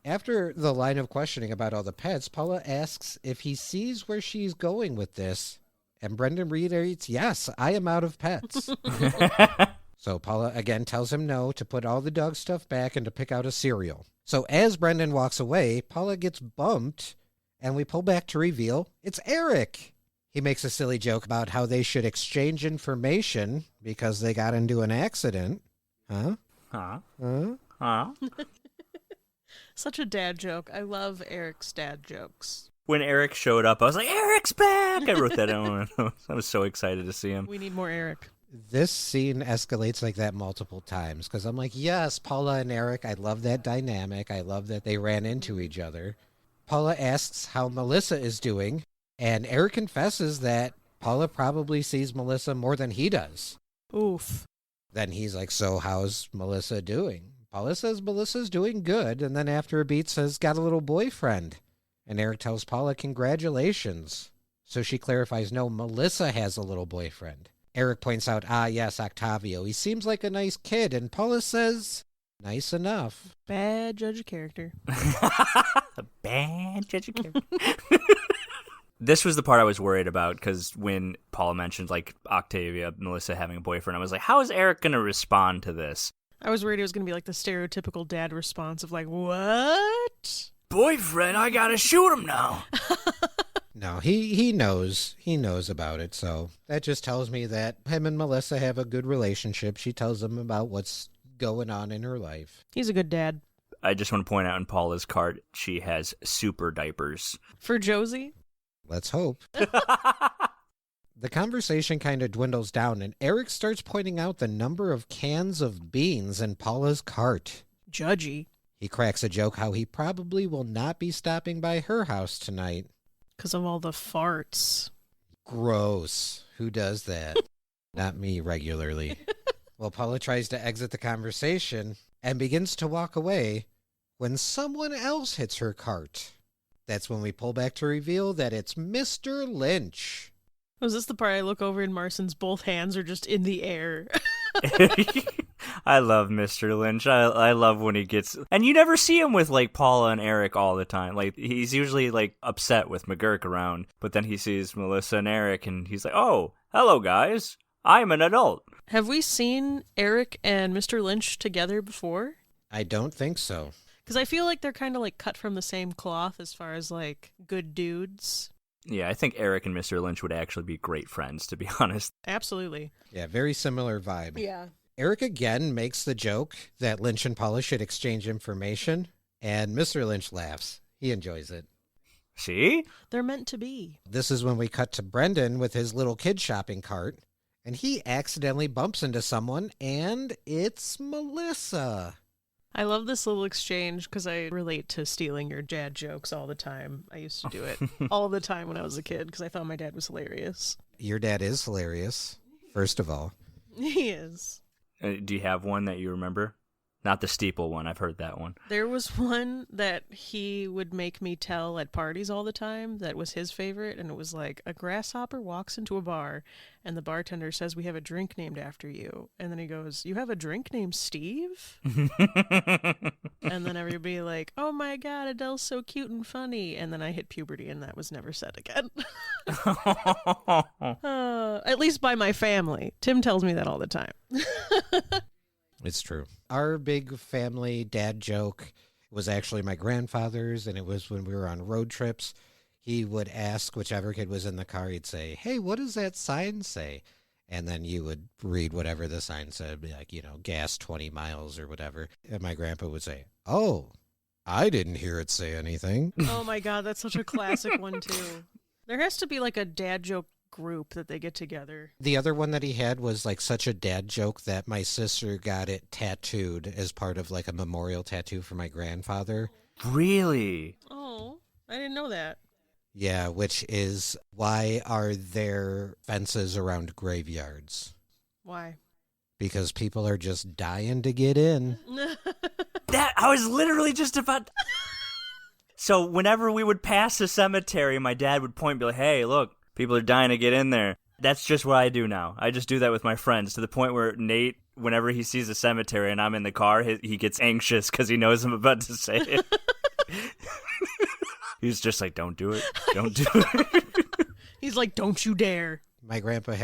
After the line of questioning about all the pets, Paula asks if he sees where she's going with this. And Brendan reiterates, yes, I am out of pets. So Paula again tells him no, to put all the dog stuff back and to pick out a cereal. So as Brendan walks away, Paula gets bumped, and we pull back to reveal it's Eric. He makes a silly joke about how they should exchange information because they got into an accident. Huh? Huh? Huh? Huh? Such a dad joke. I love Eric's dad jokes. When Eric showed up, I was like, Eric's back! I wrote that down. I was so excited to see him. We need more Eric. This scene escalates like that multiple times because I'm like, yes, Paula and Eric, I love that dynamic. I love that they ran into each other. Paula asks how Melissa is doing, and Eric confesses that Paula probably sees Melissa more than he does. Oof. Then he's like, so how's Melissa doing? Paula says Melissa's doing good, and then after a beat says, got a little boyfriend. And Eric tells Paula, congratulations. So she clarifies, no, Melissa has a little boyfriend. Eric points out, yes, Octavio. He seems like a nice kid. And Paula says, nice enough. Bad judge of character. Bad judge of character. This was the part I was worried about, because when Paula mentioned, like, Melissa having a boyfriend, I was like, how is Eric going to respond to this? I was worried it was going to be like the stereotypical dad response of like, what? Boyfriend? I got to shoot him now. No, he knows. He knows about it. So that just tells me that him and Melissa have a good relationship. She tells him about what's going on in her life. He's a good dad. I just want to point out in Paula's card, she has super diapers. For Josie? Let's hope. The conversation kind of dwindles down, and Eric starts pointing out the number of cans of beans in Paula's cart. Judgy. He cracks a joke how he probably will not be stopping by her house tonight. Because of all the farts. Gross. Who does that? Not me regularly. Well, Paula tries to exit the conversation and begins to walk away when someone else hits her cart. That's when we pull back to reveal that it's Mr. Lynch. Was this the part I look over and Marson's both hands are just in the air? I love Mr. Lynch. I love when he gets... And you never see him with, like, Paula and Eric all the time. Like, he's usually, like, upset with McGurk around. But then he sees Melissa and Eric, and he's like, oh, hello, guys. I'm an adult. Have we seen Eric and Mr. Lynch together before? I don't think so. Because I feel like they're kind of, like, cut from the same cloth as far as, like, good dudes. Yeah, I think Eric and Mr. Lynch would actually be great friends, to be honest. Absolutely. Yeah, very similar vibe. Yeah. Eric again makes the joke that Lynch and Paula should exchange information, and Mr. Lynch laughs. He enjoys it. See? They're meant to be. This is when we cut to Brendan with his little kid shopping cart, and he accidentally bumps into someone, and it's Melissa. I love this little exchange because I relate to stealing your dad jokes all the time. I used to do it all the time when I was a kid because I thought my dad was hilarious. Your dad is hilarious, first of all. He is. Do you have one that you remember? Not the steeple one. I've heard that one. There was one that he would make me tell at parties all the time that was his favorite, and it was like, a grasshopper walks into a bar, and the bartender says, we have a drink named after you. And then he goes, you have a drink named Steve? And then everybody like, oh my god, Adele's so cute and funny. And then I hit puberty, and that was never said again. At least by my family. Tim tells me that all the time. It's true. Our big family dad joke was actually my grandfather's, and it was when we were on road trips. He would ask whichever kid was in the car, he'd say, hey, what does that sign say? And then you would read whatever the sign said, be like, gas 20 miles or whatever. And my grandpa would say, oh, I didn't hear it say anything. Oh my god, that's such a classic one too. There has to be like a dad joke group that they get together. The other one that he had was like such a dad joke that my sister got it tattooed as part of like a memorial tattoo for my grandfather. Really? Oh, I didn't know that. Yeah, which is, why are there fences around graveyards? Why? Because people are just dying to get in. That I was literally just about... So whenever we would pass the cemetery, my dad would point and be like, hey, look, people are dying to get in there. That's just what I do now. I just do that with my friends, to the point where Nate, whenever he sees a cemetery and I'm in the car, he gets anxious because he knows I'm about to say it. He's just like, don't do it. Don't do it. He's like, don't you dare. My grandpa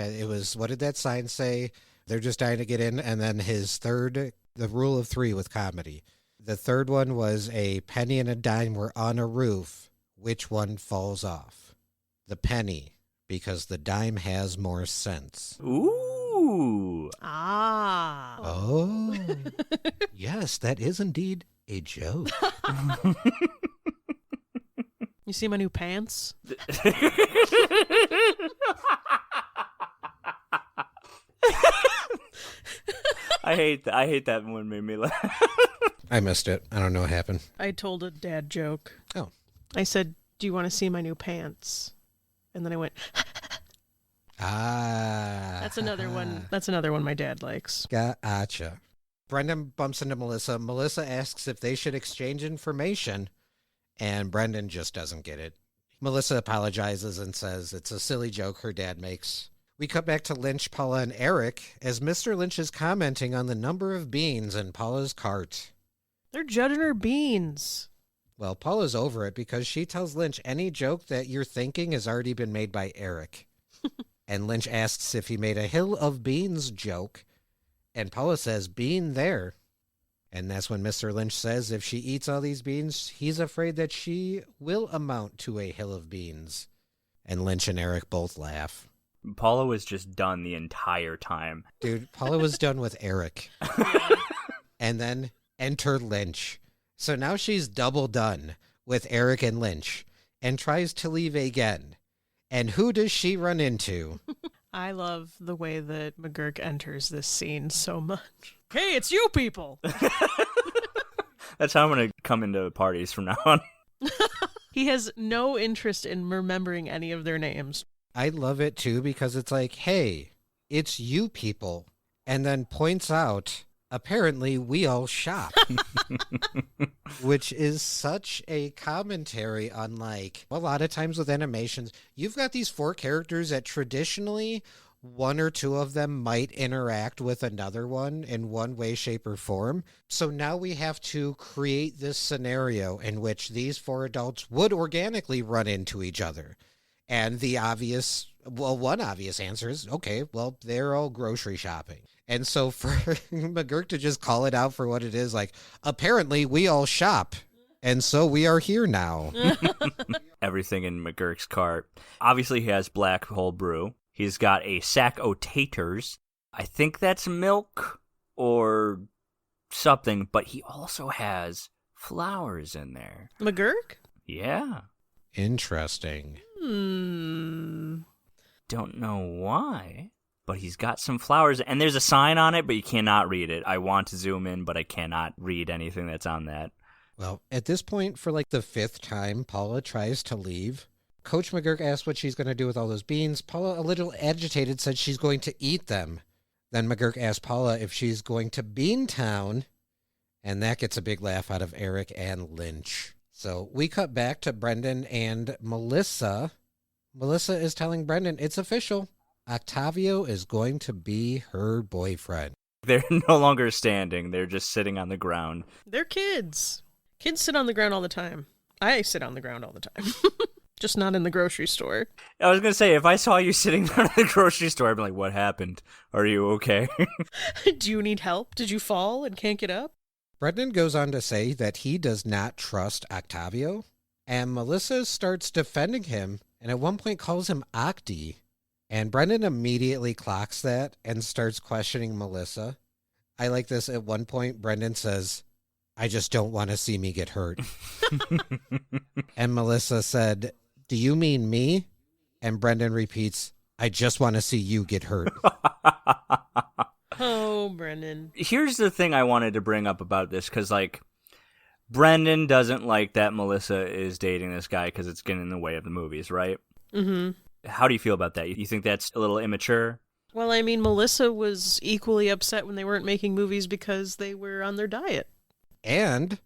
what did that sign say? They're just dying to get in. And then the rule of 3 with comedy. The third one was, a penny and a dime were on a roof. Which one falls off? The penny, because the dime has more sense. Ooh. Ah. Oh. Yes, that is indeed a joke. You see my new pants? I hate that one made me laugh. I missed it. I don't know what happened. I told a dad joke. Oh. I said, do you want to see my new pants? And then I went, Ah. That's another one my dad likes. Gotcha. Brendan bumps into Melissa. Melissa asks if they should exchange information, and Brendan just doesn't get it. Melissa apologizes and says it's a silly joke her dad makes. We cut back to Lynch, Paula, and Eric as Mr. Lynch is commenting on the number of beans in Paula's cart. They're judging her beans. Well, Paula's over it because she tells Lynch any joke that you're thinking has already been made by Eric. And Lynch asks if he made a hill of beans joke. And Paula says, bean there. And that's when Mr. Lynch says if she eats all these beans, he's afraid that she will amount to a hill of beans. And Lynch and Eric both laugh. Paula was just done the entire time. Dude, Paula was done with Eric. And then enter Lynch. So now she's double done with Eric and Lynch and tries to leave again. And who does she run into? I love the way that McGurk enters this scene so much. Hey, it's you people! That's how I'm going to come into parties from now on. He has no interest in remembering any of their names. I love it too because it's like, hey, it's you people. And then points out, apparently we all shop. Which is such a commentary on, like, a lot of times with animations, you've got these four characters that traditionally one or two of them might interact with another one in one way, shape, or form. So now we have to create this scenario in which these four adults would organically run into each other. And the one obvious answer is, okay, well, they're all grocery shopping. And so for McGurk to just call it out for what it is, like, apparently we all shop, and so we are here now. Everything in McGurk's cart. Obviously, he has black whole brew. He's got a sack o' taters. I think that's milk or something, but he also has flowers in there. McGurk? Yeah. Interesting. Don't know why. But he's got some flowers, and there's a sign on it, but you cannot read it. I want to zoom in, but I cannot read anything that's on that. Well, at this point, for like the fifth time, Paula tries to leave. Coach McGurk asks what she's going to do with all those beans. Paula, a little agitated, said she's going to eat them. Then McGurk asks Paula if she's going to Beantown, and that gets a big laugh out of Eric and Lynch. So we cut back to Brendan and Melissa. Melissa is telling Brendan it's official. Octavio is going to be her boyfriend. They're no longer standing. They're just sitting on the ground. They're kids. Kids sit on the ground all the time. I sit on the ground all the time. Just not in the grocery store. I was going to say, if I saw you sitting down at the grocery store, I'd be like, what happened? Are you okay? Do you need help? Did you fall and can't get up? Brendan goes on to say that he does not trust Octavio, and Melissa starts defending him, and at one point calls him Octi. And Brendan immediately clocks that and starts questioning Melissa. I like this. At one point, Brendan says, I just don't want to see me get hurt. And Melissa said, do you mean me? And Brendan repeats, I just want to see you get hurt. Oh, Brendan. Here's the thing I wanted to bring up about this, because, like, Brendan doesn't like that Melissa is dating this guy because it's getting in the way of the movies, right? Mm-hmm. How do you feel about that? You think that's a little immature? Well, I mean, Melissa was equally upset when they weren't making movies because they were on their diet. And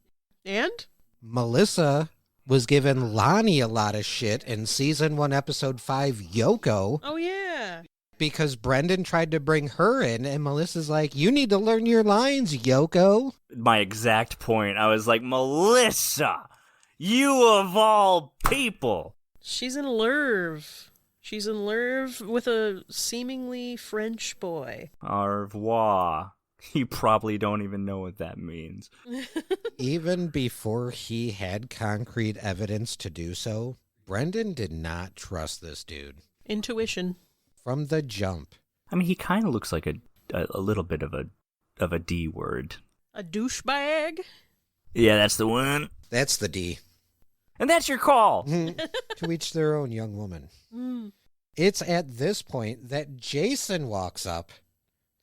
And? Melissa was giving Lonnie a lot of shit in season 1, episode 5, Yoko. Oh, yeah. Because Brendan tried to bring her in, and Melissa's like, you need to learn your lines, Yoko. My exact point. I was like, Melissa, you of all people. She's in love. She's in love with a seemingly French boy. Au revoir. You probably don't even know what that means. Even before he had concrete evidence to do so, Brendan did not trust this dude. Intuition. From the jump. I mean, he kind of looks like a little bit of a D word. A douchebag? Yeah, that's the one. That's the D. And that's your call. To each their own, young woman. It's at this point that Jason walks up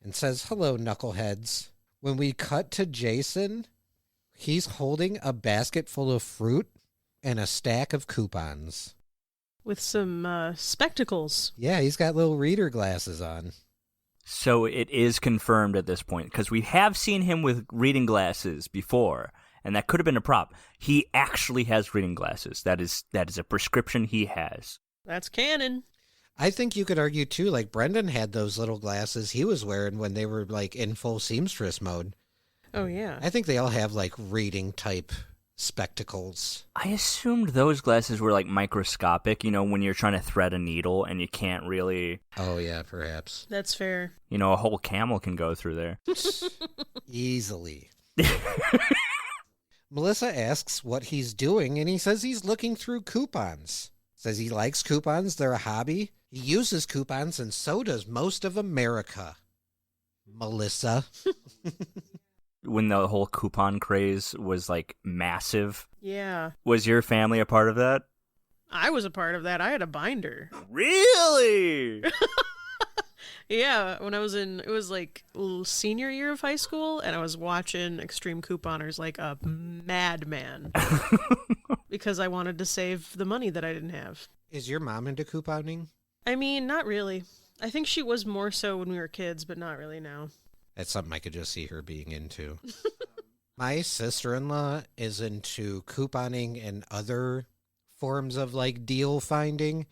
and says, hello, knuckleheads. When we cut to Jason, he's holding a basket full of fruit and a stack of coupons. With some spectacles. Yeah, he's got little reader glasses on. So it is confirmed at this point, because we have seen him with reading glasses before, and that could have been a prop. He actually has reading glasses. That is a prescription he has. That's canon. I think you could argue, too, like Brendan had those little glasses he was wearing when they were, like, in full seamstress mode. Oh, yeah. I think they all have, like, reading-type spectacles. I assumed those glasses were, like, microscopic, when you're trying to thread a needle and you can't really... Oh, yeah, perhaps. That's fair. A whole camel can go through there. Easily. Melissa asks what he's doing, and he says he's looking through coupons. Says he likes coupons, they're a hobby. He uses coupons, and so does most of America. Melissa. When the whole coupon craze was, like, massive. Yeah. Was your family a part of that? I was a part of that. I had a binder. Really? Yeah, when I was it was like senior year of high school, and I was watching Extreme Couponers like a madman because I wanted to save the money that I didn't have. Is your mom into couponing? I mean, not really. I think she was more so when we were kids, but not really now. That's something I could just see her being into. My sister-in-law is into couponing and other forms of, like, deal finding.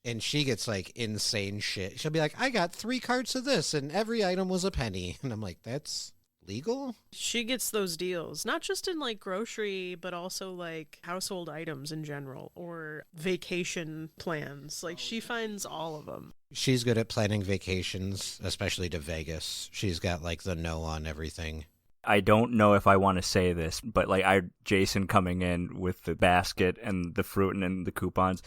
And she gets, like, insane shit. She'll be like, I got 3 carts of this, and every item was a penny. And I'm like, that's legal? She gets those deals, not just in, like, grocery, but also, like, household items in general, or vacation plans. Like, she finds all of them. She's good at planning vacations, especially to Vegas. She's got, like, the know on everything. I don't know if I want to say this, but, like, Jason coming in with the basket and the fruit and the coupons...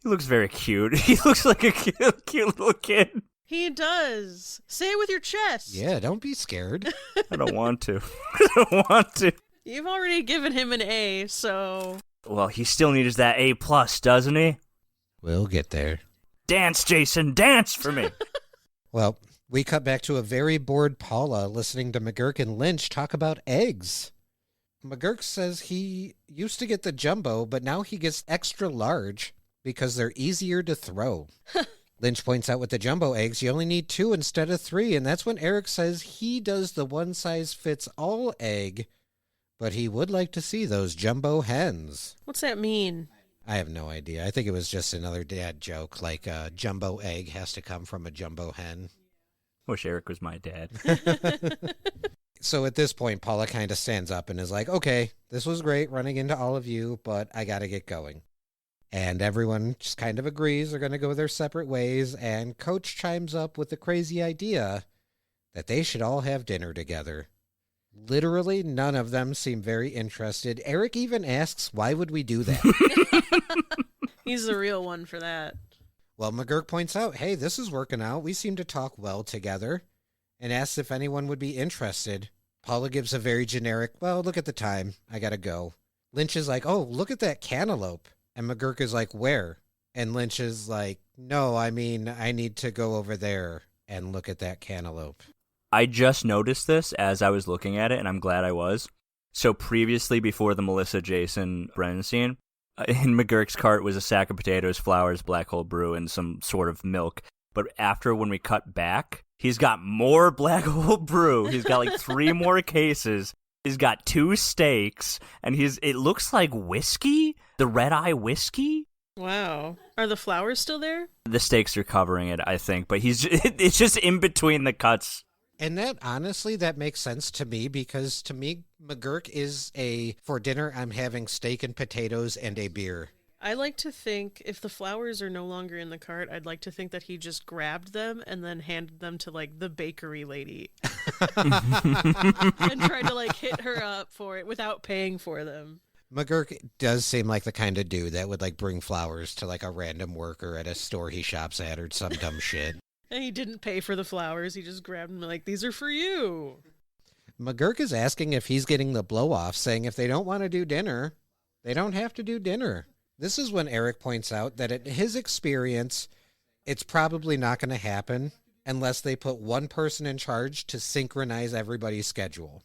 He looks very cute. He looks like a cute little kid. He does. Say it with your chest. Yeah, don't be scared. I don't want to. I don't want to. You've already given him an A, so... Well, he still needs that A+, doesn't he? We'll get there. Dance, Jason, dance for me. Well, we cut back to a very bored Paula listening to McGurk and Lynch talk about eggs. McGurk says he used to get the jumbo, but now he gets extra large. Because they're easier to throw. Lynch points out with the jumbo eggs, you only need 2 instead of 3, and that's when Eric says he does the one-size-fits-all egg, but he would like to see those jumbo hens. What's that mean? I have no idea. I think it was just another dad joke, like a jumbo egg has to come from a jumbo hen. Wish Eric was my dad. So at this point, Paula kind of stands up and is like, okay, this was great running into all of you, but I got to get going. And everyone just kind of agrees they're going to go their separate ways, and Coach chimes up with the crazy idea that they should all have dinner together. Literally, none of them seem very interested. Eric even asks, why would we do that? He's the real one for that. Well, McGurk points out, hey, this is working out. We seem to talk well together, and asks if anyone would be interested. Paula gives a very generic, well, look at the time. I got to go. Lynch is like, oh, look at that cantaloupe. And McGurk is like, where? And Lynch is like, no, I mean, I need to go over there and look at that cantaloupe. I just noticed this as I was looking at it, and I'm glad I was. So previously, before the Melissa, Jason, Brennan scene, in McGurk's cart was a sack of potatoes, flowers, black hole brew, and some sort of milk. But after, when we cut back, he's got more black hole brew. He's got like 3 more cases. He's got 2 steaks, and it looks like whiskey, the red eye whiskey. Wow. Are the flowers still there? The steaks are covering it, I think, but it's just in between the cuts. And that, honestly, that makes sense to me, because to me, McGurk is for dinner, I'm having steak and potatoes and a beer. I like to think if the flowers are no longer in the cart, I'd like to think that he just grabbed them and then handed them to, like, the bakery lady. And tried to, like, hit her up for it without paying for them. McGurk does seem like the kind of dude that would, like, bring flowers to, like, a random worker at a store he shops at or some dumb shit. And he didn't pay for the flowers. He just grabbed them like, these are for you. McGurk is asking if he's getting the blow-off, saying if they don't want to do dinner, they don't have to do dinner. This is when Eric points out that in his experience, it's probably not going to happen unless they put one person in charge to synchronize everybody's schedule.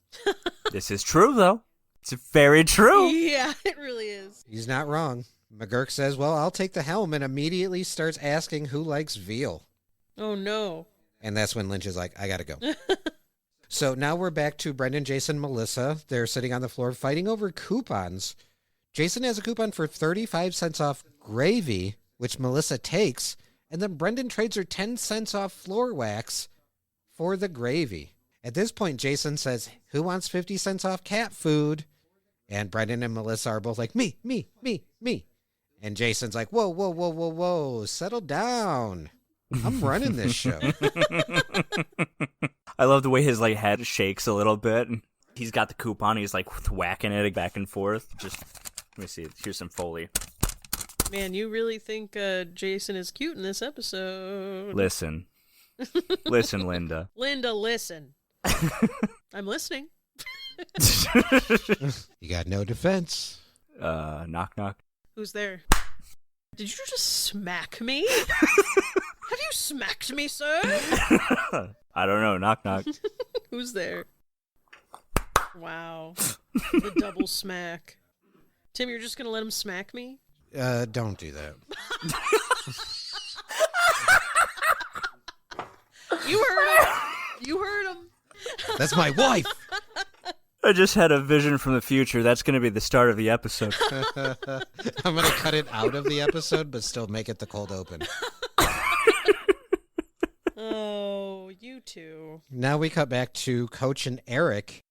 This is true, though. It's very true. Yeah, it really is. He's not wrong. McGurk says, well, I'll take the helm, and immediately starts asking who likes veal. Oh, no. And that's when Lynch is like, I gotta go. So now we're back to Brendan, Jason, Melissa. They're sitting on the floor fighting over coupons. Jason has a coupon for 35 cents off gravy, which Melissa takes, and then Brendan trades her 10 cents off floor wax for the gravy. At this point, Jason says, who wants 50 cents off cat food? And Brendan and Melissa are both like, me. And Jason's like, whoa, settle down. I'm running this show. I love the way his head shakes a little bit. He's got the coupon. He's whacking it back and forth. Just, let me see. Here's some Foley. Man, you really think Jason is cute in this episode? Listen, Linda. Linda, listen. I'm listening. You got no defense. Knock, knock. Who's there? Did you just smack me? Have you smacked me, sir? I don't know. Knock, knock. Who's there? Wow. The double smack. Tim, you're just going to let him smack me? Don't do that. You heard him. That's my wife. I just had a vision from the future. That's going to be the start of the episode. I'm going to cut it out of the episode, but still make it the cold open. Oh, you two. Now we cut back to Coach and Eric.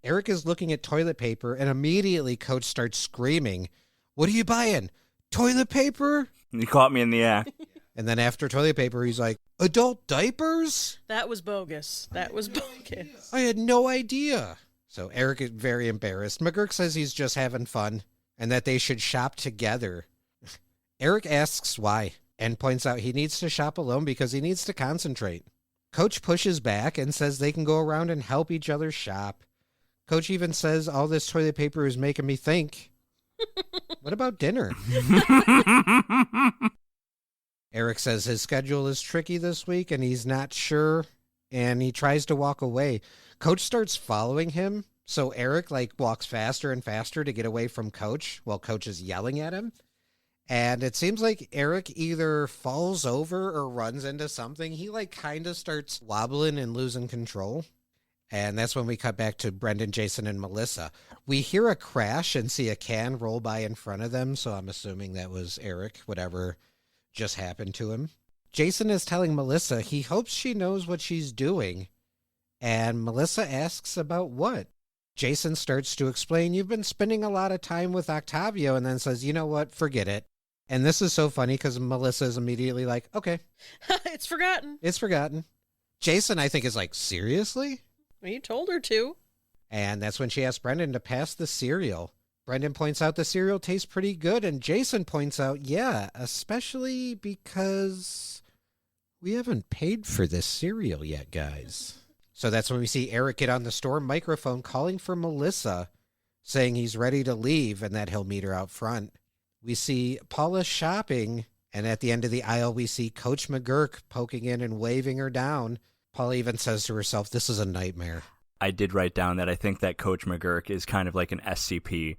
Eric is looking at toilet paper, and immediately Coach starts screaming, "What are you buying? Toilet paper?" You caught me in the act. And then after toilet paper, he's like, "Adult diapers? That was bogus. I had no idea." So Eric is very embarrassed. McGurk says he's just having fun and that they should shop together. Eric asks why and points out he needs to shop alone because he needs to concentrate. Coach pushes back and says they can go around and help each other shop. Coach even says all this toilet paper is making me think. What about dinner? Eric says his schedule is tricky this week and he's not sure, and he tries to walk away. Coach starts following him, so Eric walks faster and faster to get away from Coach while Coach is yelling at him. And it seems like Eric either falls over or runs into something. He kind of starts wobbling and losing control. And that's when we cut back to Brendan, Jason, and Melissa. We hear a crash and see a can roll by in front of them, so I'm assuming that was Eric, whatever just happened to him. Jason is telling Melissa he hopes she knows what she's doing. And Melissa asks about what? Jason starts to explain, you've been spending a lot of time with Octavio, and then says, you know what, forget it. And this is so funny because Melissa is immediately like, okay. It's forgotten. It's forgotten. Jason, I think, is like, seriously? Well, you told her to. And that's when she asks Brendan to pass the cereal. Brendan points out the cereal tastes pretty good, and Jason points out, yeah, especially because we haven't paid for this cereal yet, guys. So that's when we see Eric get on the store microphone calling for Melissa, saying he's ready to leave and that he'll meet her out front. We see Paula shopping, and at the end of the aisle, we see Coach McGurk poking in and waving her down. Paula even says to herself, this is a nightmare. I did write down that I think that Coach McGurk is kind of like an SCP.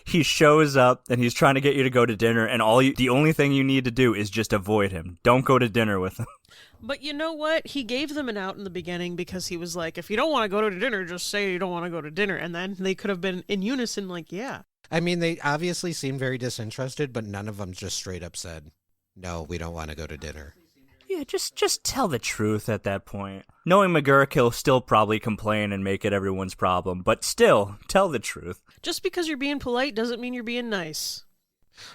He shows up and he's trying to get you to go to dinner, and the only thing you need to do is just avoid him. Don't go to dinner with him. But you know what? He gave them an out in the beginning because he was like, if you don't want to go to dinner, just say you don't want to go to dinner. And then they could have been in unison like, yeah. I mean, they obviously seemed very disinterested, but none of them just straight up said, no, we don't want to go to dinner. Yeah, just tell the truth at that point. Knowing McGurk, he'll still probably complain and make it everyone's problem, but still, tell the truth. Just because you're being polite doesn't mean you're being nice.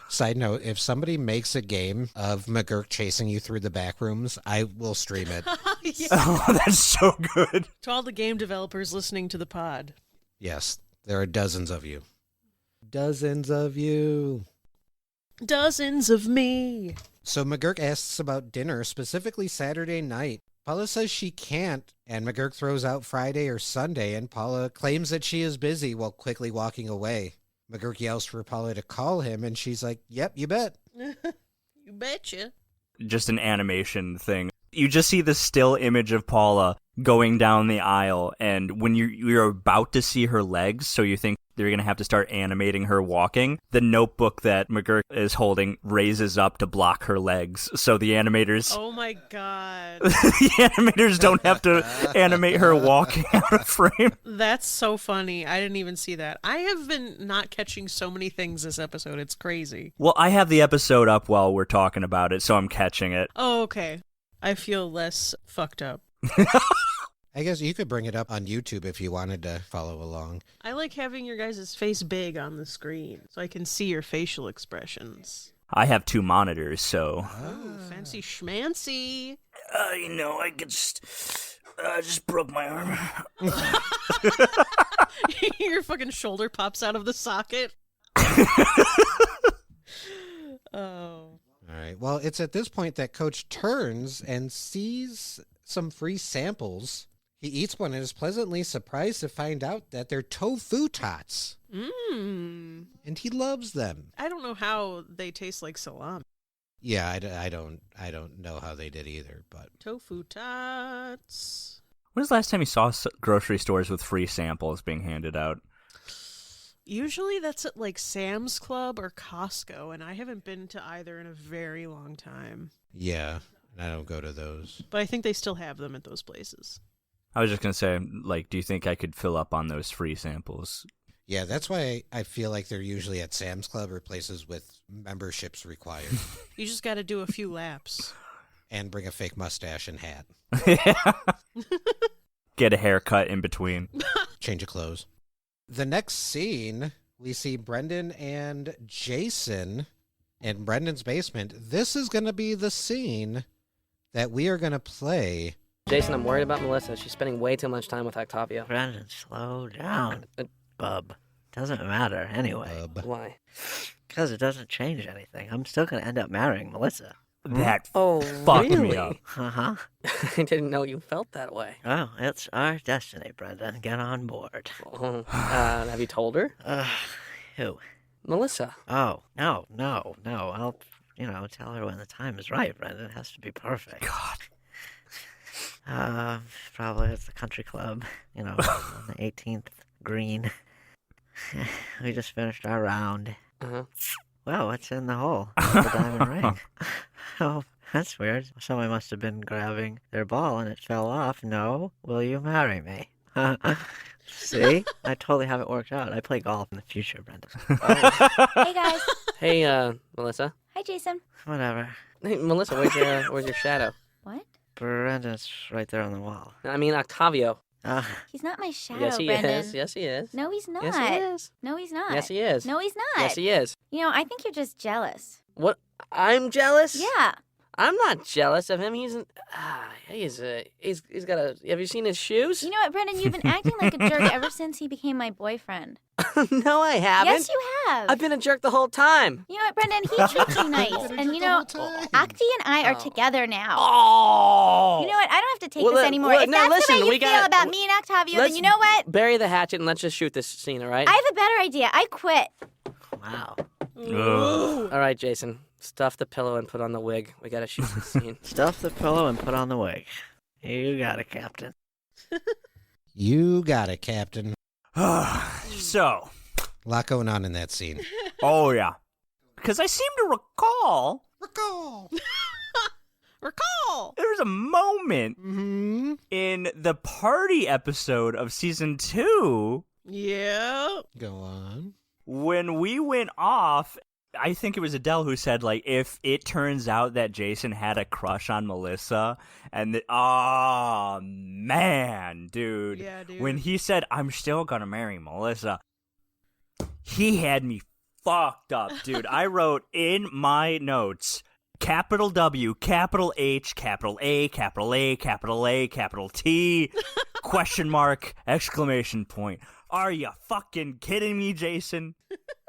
Side note, if somebody makes a game of McGurk chasing you through the back rooms, I will stream it. Yeah. Oh, that's so good. To all the game developers listening to the pod. Yes, there are dozens of you. Dozens of you. Dozens of me. So McGurk asks about dinner, specifically Saturday night. Paula says she can't, and McGurk throws out Friday or Sunday, and Paula claims that she is busy while quickly walking away. McGurk yells for Paula to call him, and she's like, yep, you bet. You betcha. Just an animation thing. You just see the still image of Paula going down the aisle, and when you're about to see her legs, so you think they're going to have to start animating her walking, the notebook that McGurk is holding raises up to block her legs, so the animators... Oh my god. the animators don't have to animate her walking out of frame. That's so funny. I didn't even see that. I have been not catching so many things this episode. It's crazy. Well, I have the episode up while we're talking about it, so I'm catching it. Oh, okay. I feel less fucked up. I guess you could bring it up on YouTube if you wanted to follow along. I like having your guys' face big on the screen so I can see your facial expressions. I have 2 monitors, so... Oh, fancy schmancy. I could just broke my arm. Your fucking shoulder pops out of the socket. Oh. All right. Well, it's at this point that Coach turns and sees some free samples. He eats one and is pleasantly surprised to find out that they're tofu tots. Mmm. And he loves them. I don't know how they taste like salami. Yeah, I don't know how they did either, but Tofu tots. When was the last time you saw grocery stores with free samples being handed out? Usually that's at like Sam's Club or Costco, and I haven't been to either in a very long time. yeah, I don't go to those. But I think they still have them at those places. I was just going to say, do you think I could fill up on those free samples? Yeah, that's why I feel like they're usually at Sam's Club or places with memberships required. You just got to do a few laps. And bring a fake mustache and hat. Get a haircut in between. Change of clothes. The next scene, we see Brendan and Jason in Brendan's basement. This is going to be the scene that we are going to play. Jason, I'm worried about Melissa. She's spending way too much time with Octavio. Brendan, slow down. Bub. Doesn't matter anyway. Why? Because it doesn't change anything. I'm still going to end up marrying Melissa. That Oh, fucked really? me up. Uh-huh. I didn't know you felt that way. Oh, it's our destiny, Brendan. Get on board. Have you told her? Who? Melissa. Oh, no. I'll, tell her when the time is right, Brendan. It has to be perfect. God. Probably at the country club, on the 18th green. We just finished our round. Uh-huh. Well, what's in the hole? The diamond ring. Oh, that's weird. Somebody must have been grabbing their ball and it fell off. No, will you marry me? See? I totally have it worked out. I play golf in the future, Brendan. Hey guys. Hey, Melissa. Hi Jason. Whatever. Hey, Melissa, where's your shadow? What? Brendan's right there on the wall. I mean, Octavio. He's not my shadow, Yes, he Brendan. is. Yes, he is. No, he's not. Yes, he is. No, he's not. Yes, he is. No, he's not. Yes, he is. I think you're just jealous. What? I'm jealous? Yeah. I'm not jealous of him. He's got a. Have you seen his shoes? You know what, Brendan? You've been acting like a jerk ever since he became my boyfriend. No, I haven't. Yes, you have. I've been a jerk the whole time. You know what, Brendan? He treats you nice. And Octi and I are together now. Oh. You know what? I don't have to take Well, this let- anymore. well, If now that's listen, the way we you feel gotta- about me and Octavio, let's then you know what? Bury the hatchet and let's just shoot this scene, all right? I have a better idea. I quit. Wow. Ugh. All right, Jason. Stuff the pillow and put on the wig. We gotta shoot this scene. Stuff the pillow and put on the wig. You got it, Captain. You got it, Captain. So. A lot going on in that scene. Oh, yeah. Because I seem to recall Recall! there was a moment in the party episode of season 2 Yeah. Go on. when we went off. I think it was Adele who said, if it turns out that Jason had a crush on Melissa, and oh, man, dude. Yeah, dude. When he said, I'm still gonna marry Melissa, he had me fucked up, dude. I wrote in my notes, capital W, capital H, capital A, capital A, capital A, capital T, question mark, exclamation point. Are you fucking kidding me, Jason?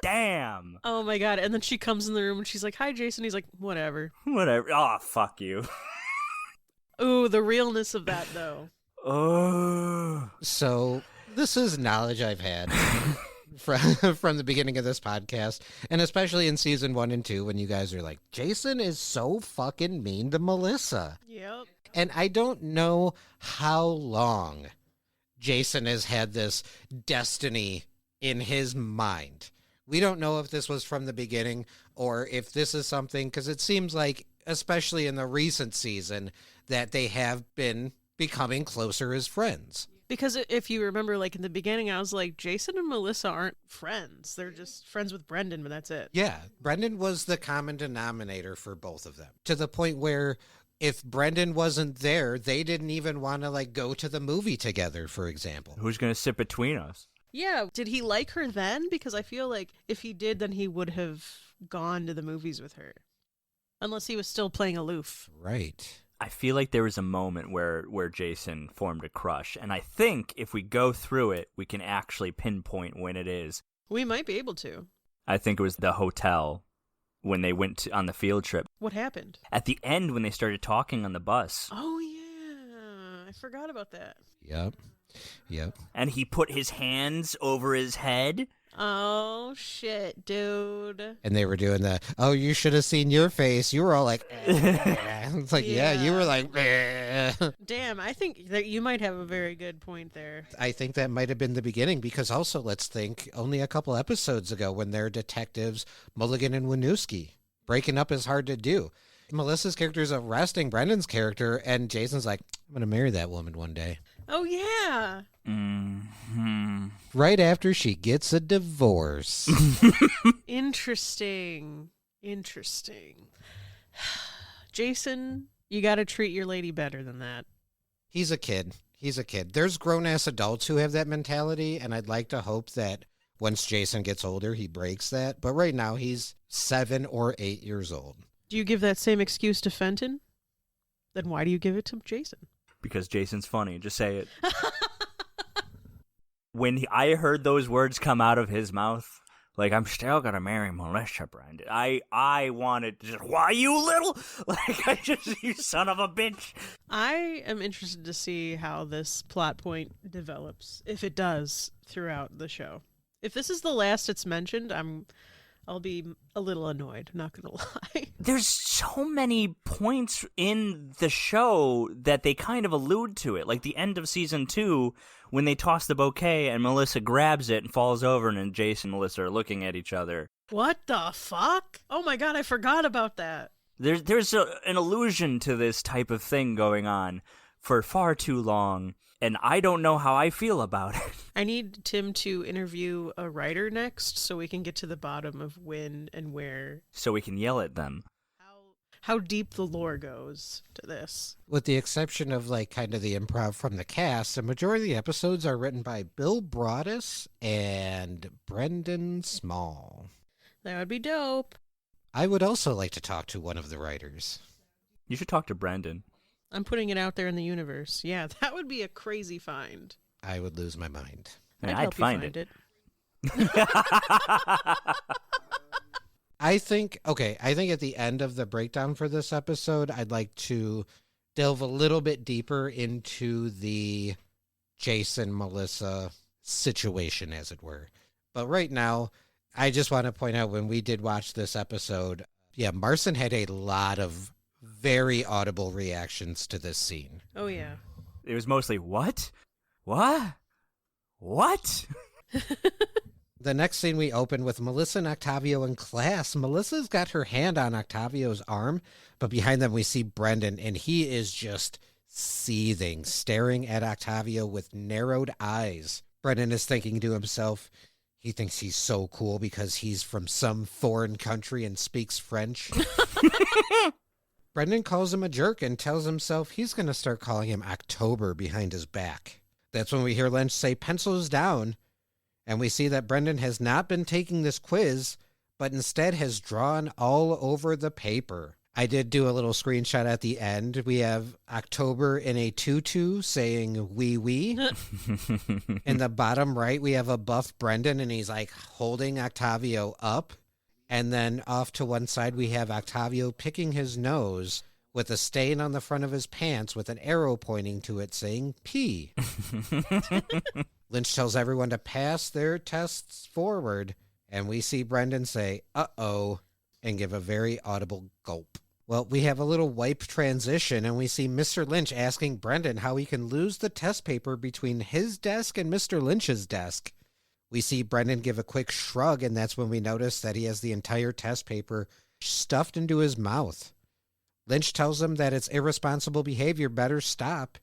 Damn. Oh my god. And then she comes in the room and she's like, hi, Jason. He's like, whatever. Whatever. Oh, fuck you. Ooh, the realness of that, though. Oh. So, this is knowledge I've had from the beginning of this podcast, and especially in season 1 and 2 when you guys are like, Jason is so fucking mean to Melissa. Yep. And I don't know how long Jason has had this destiny in his mind. We don't know if this was from the beginning or if this is something, because it seems like, especially in the recent season, that they have been becoming closer as friends. Because if you remember, like in the beginning, I was like, Jason and Melissa aren't friends. They're just friends with Brendan, but that's it. Yeah, Brendan was the common denominator for both of them, to the point where if Brendan wasn't there, they didn't even want to like go to the movie together, for example. Who's going to sit between us? Yeah. Did he like her then? Because I feel like if he did, then he would have gone to the movies with her. Unless he was still playing aloof. Right. I feel like there was a moment where Jason formed a crush, and I think if we go through it, we can actually pinpoint when it is. We might be able to. I think it was the hotel when they went on the field trip. What happened? At the end, when they started talking on the bus. Oh, yeah. I forgot about that. Yep. And he put his hands over his head. Oh, shit, dude. And they were doing the, oh, you should have seen your face. You were all like, it's like, yeah, you were like, Damn, I think that you might have a very good point there. I think that might have been the beginning, because also let's think only a couple episodes ago when they're detectives, Mulligan and Winooski. Breaking up is hard to do. Melissa's character is arresting Brendan's character, and Jason's like, I'm going to marry that woman one day. Oh, yeah. Mm-hmm. Right after she gets a divorce. Interesting. Jason, you got to treat your lady better than that. He's a kid. There's grown-ass adults who have that mentality, and I'd like to hope that once Jason gets older, he breaks that. But right now, he's 7 or 8 years old. Do you give that same excuse to Fenton? Then why do you give it to Jason? Because Jason's funny. Just say it. When I heard those words come out of his mouth, like, I'm still gonna marry Melissa, Brendan. I wanted to just, why you little? Like, you son of a bitch. I am interested to see how this plot point develops, if it does, throughout the show. If this is the last it's mentioned, I'll be a little annoyed, not gonna lie. There's so many points in the show that they kind of allude to it. Like the end of season 2, when they toss the bouquet and Melissa grabs it and falls over, and then Jason and Melissa are looking at each other. What the fuck? Oh my god, I forgot about that. There's an allusion to this type of thing going on for far too long, and I don't know how I feel about it. I need Tim to interview a writer next so we can get to the bottom of when and where. So we can yell at them. How deep the lore goes to this. With the exception of, like, kind of the improv from the cast, the majority of the episodes are written by Bill Broaddus and Brendan Small. That would be dope. I would also like to talk to one of the writers. You should talk to Brendan. I'm putting it out there in the universe. Yeah, that would be a crazy find. I would lose my mind. I'd help you find it. I think at the end of the breakdown for this episode, I'd like to delve a little bit deeper into the Jason Melissa situation, as it were. But right now, I just want to point out, when we did watch this episode, yeah, Marson had a lot of very audible reactions to this scene. Oh, yeah. It was mostly, what? What? What? The next scene we open with Melissa and Octavio in class. Melissa's got her hand on Octavio's arm, but behind them we see Brendan, and he is just seething, staring at Octavio with narrowed eyes. Brendan is thinking to himself, he thinks he's so cool because he's from some foreign country and speaks French. Brendan calls him a jerk and tells himself he's going to start calling him October behind his back. That's when we hear Lynch say, pencils down. And we see that Brendan has not been taking this quiz, but instead has drawn all over the paper. I did do a little screenshot at the end. We have October in a tutu saying wee wee. In the bottom right, we have a buff Brendan, and he's like holding Octavio up. And then off to one side, we have Octavio picking his nose with a stain on the front of his pants with an arrow pointing to it saying pee. Lynch tells everyone to pass their tests forward, and we see Brendan say, "Uh-oh," and give a very audible gulp. Well, we have a little wipe transition, and we see Mr. Lynch asking Brendan how he can lose the test paper between his desk and Mr. Lynch's desk. We see Brendan give a quick shrug, and that's when we notice that he has the entire test paper stuffed into his mouth. Lynch tells him that it's irresponsible behavior, better stop,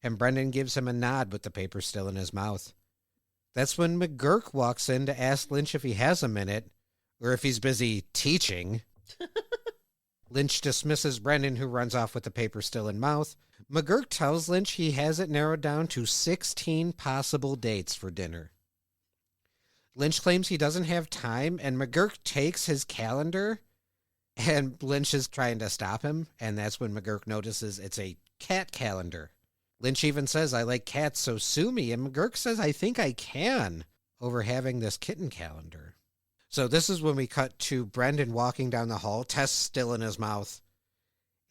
and Brendan gives him a nod with the paper still in his mouth. That's when McGurk walks in to ask Lynch if he has a minute, or if he's busy teaching. Lynch dismisses Brendan, who runs off with the paper still in mouth. McGurk tells Lynch he has it narrowed down to 16 possible dates for dinner. Lynch claims he doesn't have time, and McGurk takes his calendar, and Lynch is trying to stop him, and that's when McGurk notices it's a cat calendar. Lynch even says, "I like cats, so sue me," and McGurk says, "I think I can," over having this kitten calendar. So this is when we cut to Brendan walking down the hall, test still in his mouth,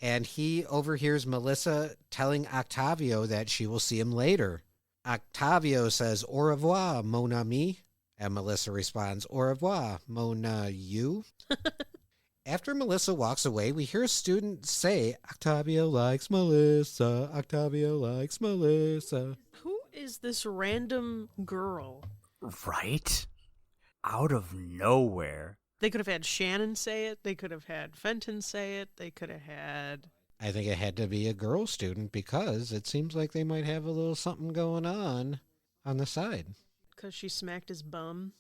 and he overhears Melissa telling Octavio that she will see him later. Octavio says, "Au revoir, mon ami," and Melissa responds, "Au revoir, mon you." After Melissa walks away, we hear a student say, "Octavio likes Melissa, Octavio likes Melissa." Who is this random girl? Right? Out of nowhere. They could have had Shannon say it. They could have had Fenton say it. They could have had... I think it had to be a girl student because it seems like they might have a little something going on the side. Because she smacked his bum.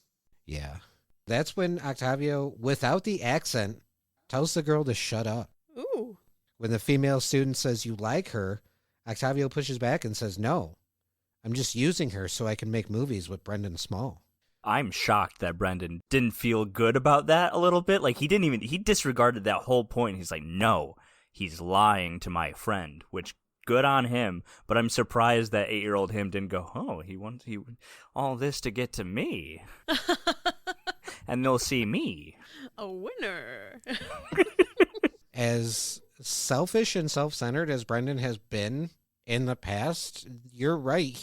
Yeah. That's when Octavio, without the accent, tells the girl to shut up. Ooh. When the female student says, "You like her," Octavio pushes back and says, "No, I'm just using her so I can make movies with Brendan Small." I'm shocked that Brendan didn't feel good about that a little bit. Like, he disregarded that whole point. He's like, no, he's lying to my friend, which good on him. But I'm surprised that 8-year-old him didn't go, "Oh, he all this to get to me." And they'll see me. A winner. As selfish and self-centered as Brendan has been in the past, you're right.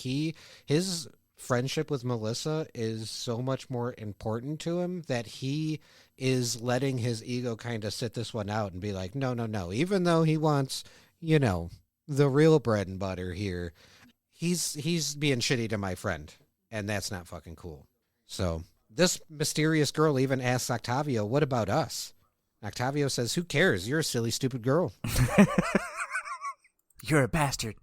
His friendship with Melissa is so much more important to him that he is letting his ego kind of sit this one out and be like, no. Even though he wants, the real bread and butter here, he's being shitty to my friend, and that's not fucking cool. So this mysterious girl even asks Octavio, "What about us?" Octavio says, "Who cares? You're a silly, stupid girl." You're a bastard.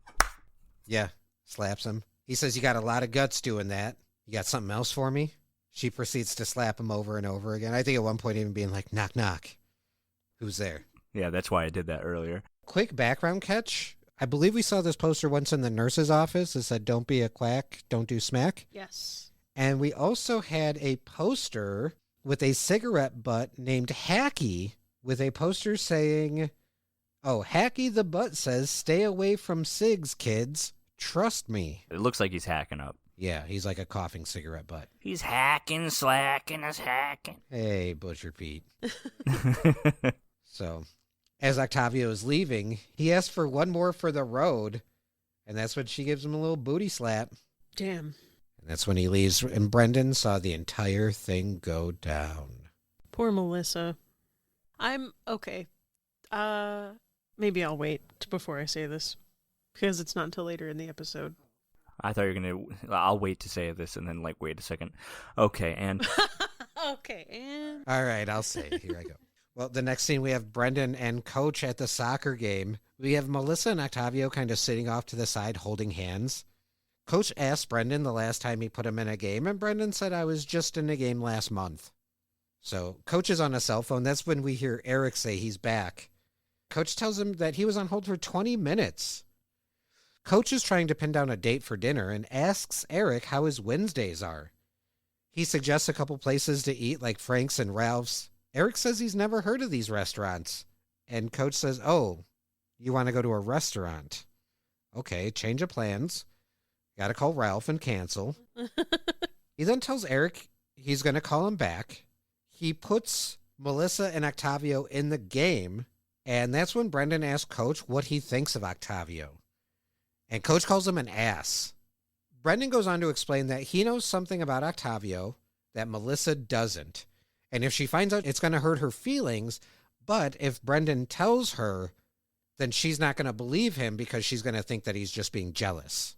Yeah, slaps him. He says, "You got a lot of guts doing that. You got something else for me?" She proceeds to slap him over and over again. I think at one point even being like, "Knock, knock. Who's there?" Yeah, that's why I did that earlier. Quick background catch. I believe we saw this poster once in the nurse's office. It said, "Don't be a quack, don't do smack." Yes. And we also had a poster with a cigarette butt named Hacky, with a poster saying, Hacky the butt says, "Stay away from cigs, kids. Trust me." It looks like he's hacking up. Yeah, he's like a coughing cigarette butt. He's hacking, slacking, is hacking. Hey, Butcher Pete. So, as Octavio is leaving, he asks for one more for the road, and that's when she gives him a little booty slap. Damn. And that's when he leaves, and Brendan saw the entire thing go down. Poor Melissa. I'm okay. Maybe I'll wait before I say this, because it's not until later in the episode. I thought you were going to... I'll wait to say this and then, wait a second. Okay, and... Okay, and... All right, I'll say it. Here I go. Well, the next scene, we have Brendan and Coach at the soccer game. We have Melissa and Octavio kind of sitting off to the side holding hands. Coach asked Brendan the last time he put him in a game, and Brendan said, "I was just in a game last month." So Coach is on a cell phone. That's when we hear Eric say he's back. Coach tells him that he was on hold for 20 minutes. Coach is trying to pin down a date for dinner and asks Eric how his Wednesdays are. He suggests a couple places to eat like Frank's and Ralph's. Eric says he's never heard of these restaurants. And Coach says, "Oh, you want to go to a restaurant? Okay, change of plans. Got to call Ralph and cancel." He then tells Eric he's going to call him back. He puts Melissa and Octavio in the game, and that's when Brendan asks Coach what he thinks of Octavio. And Coach calls him an ass. Brendan goes on to explain that he knows something about Octavio that Melissa doesn't. And if she finds out, it's going to hurt her feelings. But if Brendan tells her, then she's not going to believe him because she's going to think that he's just being jealous.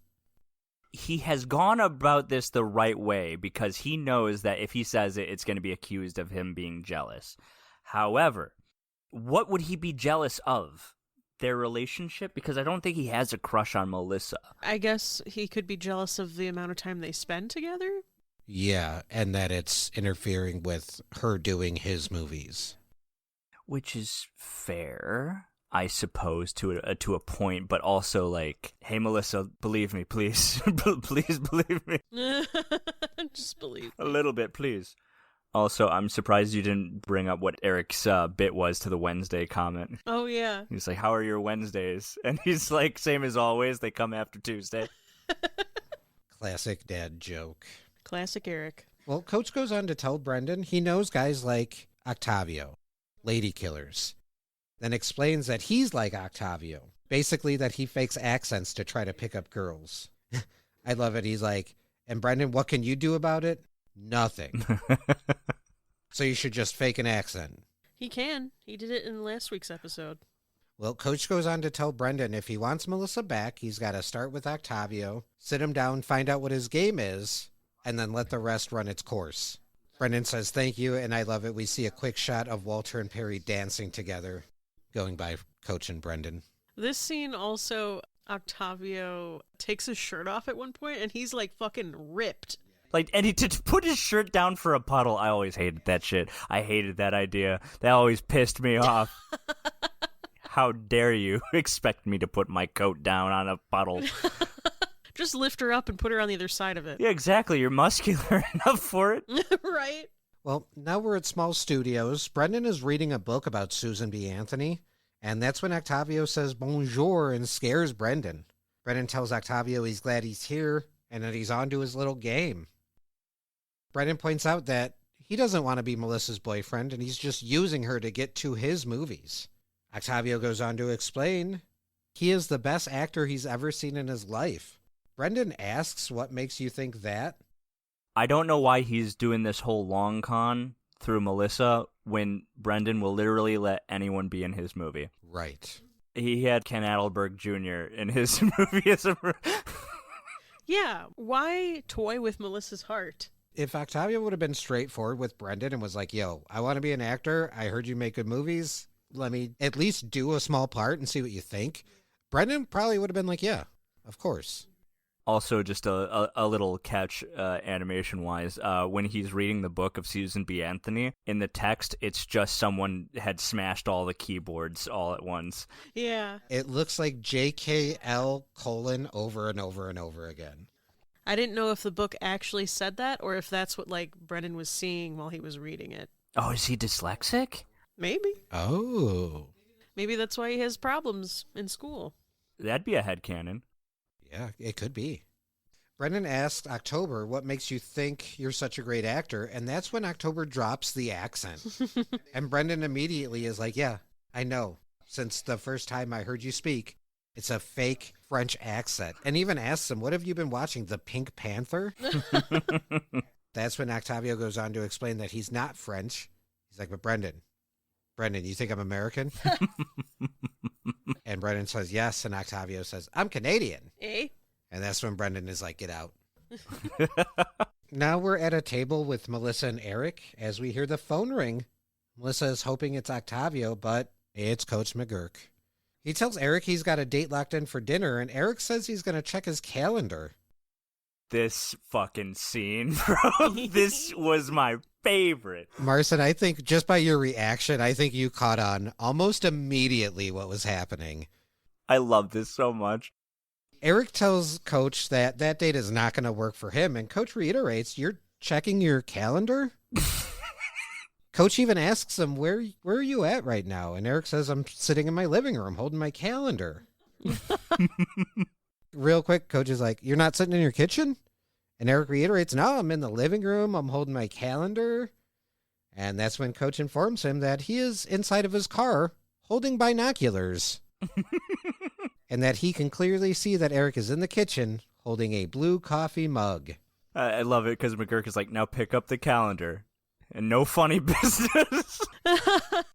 He has gone about this the right way because he knows that if he says it, it's going to be accused of him being jealous. However, what would he be jealous of? Their relationship? Because I don't think he has a crush on Melissa. I guess he could be jealous of the amount of time they spend together. Yeah, and that it's interfering with her doing his movies. Which is fair, I suppose, to a point, but also like, hey, Melissa, believe me, please. Please believe me. Just believe. A little bit, please. Also, I'm surprised you didn't bring up what Eric's bit was to the Wednesday comment. Oh, yeah. He's like, how are your Wednesdays? And he's like, same as always, they come after Tuesday. Classic dad joke. Classic Eric. Well, Coach goes on to tell Brendan he knows guys like Octavio, lady killers, then explains that he's like Octavio, basically that he fakes accents to try to pick up girls. I love it. He's like, and Brendan, what can you do about it? Nothing. So you should just fake an accent. He can. He did it in last week's episode. Well, Coach goes on to tell Brendan if he wants Melissa back, he's got to start with Octavio, sit him down, find out what his game is, and then let the rest run its course. Brendan says thank you, and I love it. We see a quick shot of Walter and Perry dancing together, going by Coach and Brendan. This scene also, Octavio takes his shirt off at one point, and he's like fucking ripped. Like, and to put his shirt down for a puddle, I always hated that shit. I hated that idea. That always pissed me off. How dare you expect me to put my coat down on a puddle? Just lift her up and put her on the other side of it. Yeah, exactly. You're muscular enough for it. Right? Well, now we're at Small Studios. Brendan is reading a book about Susan B. Anthony, and that's when Octavio says bonjour and scares Brendan. Brendan tells Octavio he's glad he's here and that he's on to his little game. Brendan points out that he doesn't want to be Melissa's boyfriend, and he's just using her to get to his movies. Octavio goes on to explain he is the best actor he's ever seen in his life. Brendan asks, what makes you think that? I don't know why he's doing this whole long con through Melissa when Brendan will literally let anyone be in his movie. Right. He had Ken Adelberg Jr. in his movie as a... Yeah, why toy with Melissa's heart? If Octavio would have been straightforward with Brendan and was like, yo, I want to be an actor. I heard you make good movies. Let me at least do a small part and see what you think. Brendan probably would have been like, yeah, of course. Also, just a little catch animation-wise, when he's reading the book of Susan B. Anthony, in the text, it's just someone had smashed all the keyboards all at once. Yeah. It looks like JKL : over and over and over again. I didn't know if the book actually said that or if that's what, like, Brendan was seeing while he was reading it. Oh, is he dyslexic? Maybe. Oh. Maybe that's why he has problems in school. That'd be a headcanon. Yeah, it could be. Brendan asked October, what makes you think you're such a great actor? And that's when October drops the accent. And Brendan immediately is like, yeah, I know. Since the first time I heard you speak, it's a fake French accent. And even asks him, what have you been watching, The Pink Panther? That's when Octavio goes on to explain that he's not French. He's like, but Brendan, you think I'm American? And Brendan says yes, and Octavio says, I'm Canadian. Eh? And that's when Brendan is like, get out. Now we're at a table with Melissa and Eric as we hear the phone ring. Melissa is hoping it's Octavio, but it's Coach McGurk. He tells Eric he's got a date locked in for dinner, and Eric says he's going to check his calendar. This fucking scene, bro. This was my favorite. Marcin, I think just by your reaction, I think you caught on almost immediately what was happening. I love this so much. Eric tells Coach that date is not going to work for him, and Coach reiterates, you're checking your calendar? Coach even asks him, where are you at right now? And Eric says, I'm sitting in my living room holding my calendar. Real quick, Coach is like, you're not sitting in your kitchen? And Eric reiterates, no, I'm in the living room. I'm holding my calendar. And that's when Coach informs him that he is inside of his car holding binoculars. And that he can clearly see that Eric is in the kitchen holding a blue coffee mug. I love it because McGurk is like, now pick up the calendar. And no funny business.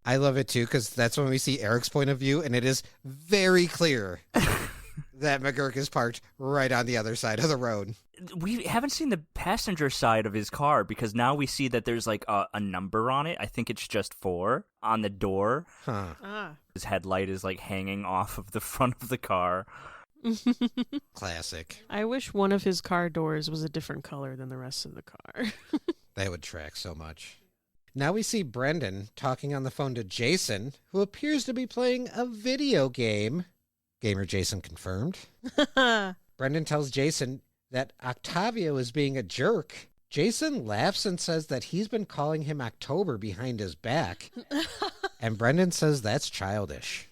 I love it too because that's when we see Eric's point of view, and it is very clear that McGurk is parked right on the other side of the road. We haven't seen the passenger side of his car because now we see that there's like a number on it. I think it's just 4 on the door. Huh. His headlight is like hanging off of the front of the car. Classic. I wish one of his car doors was a different color than the rest of the car. That would track so much. Now we see Brendan talking on the phone to Jason, who appears to be playing a video game. Gamer Jason confirmed. Brendan tells Jason that Octavio is being a jerk. Jason laughs and says that he's been calling him October behind his back. And Brendan says that's childish.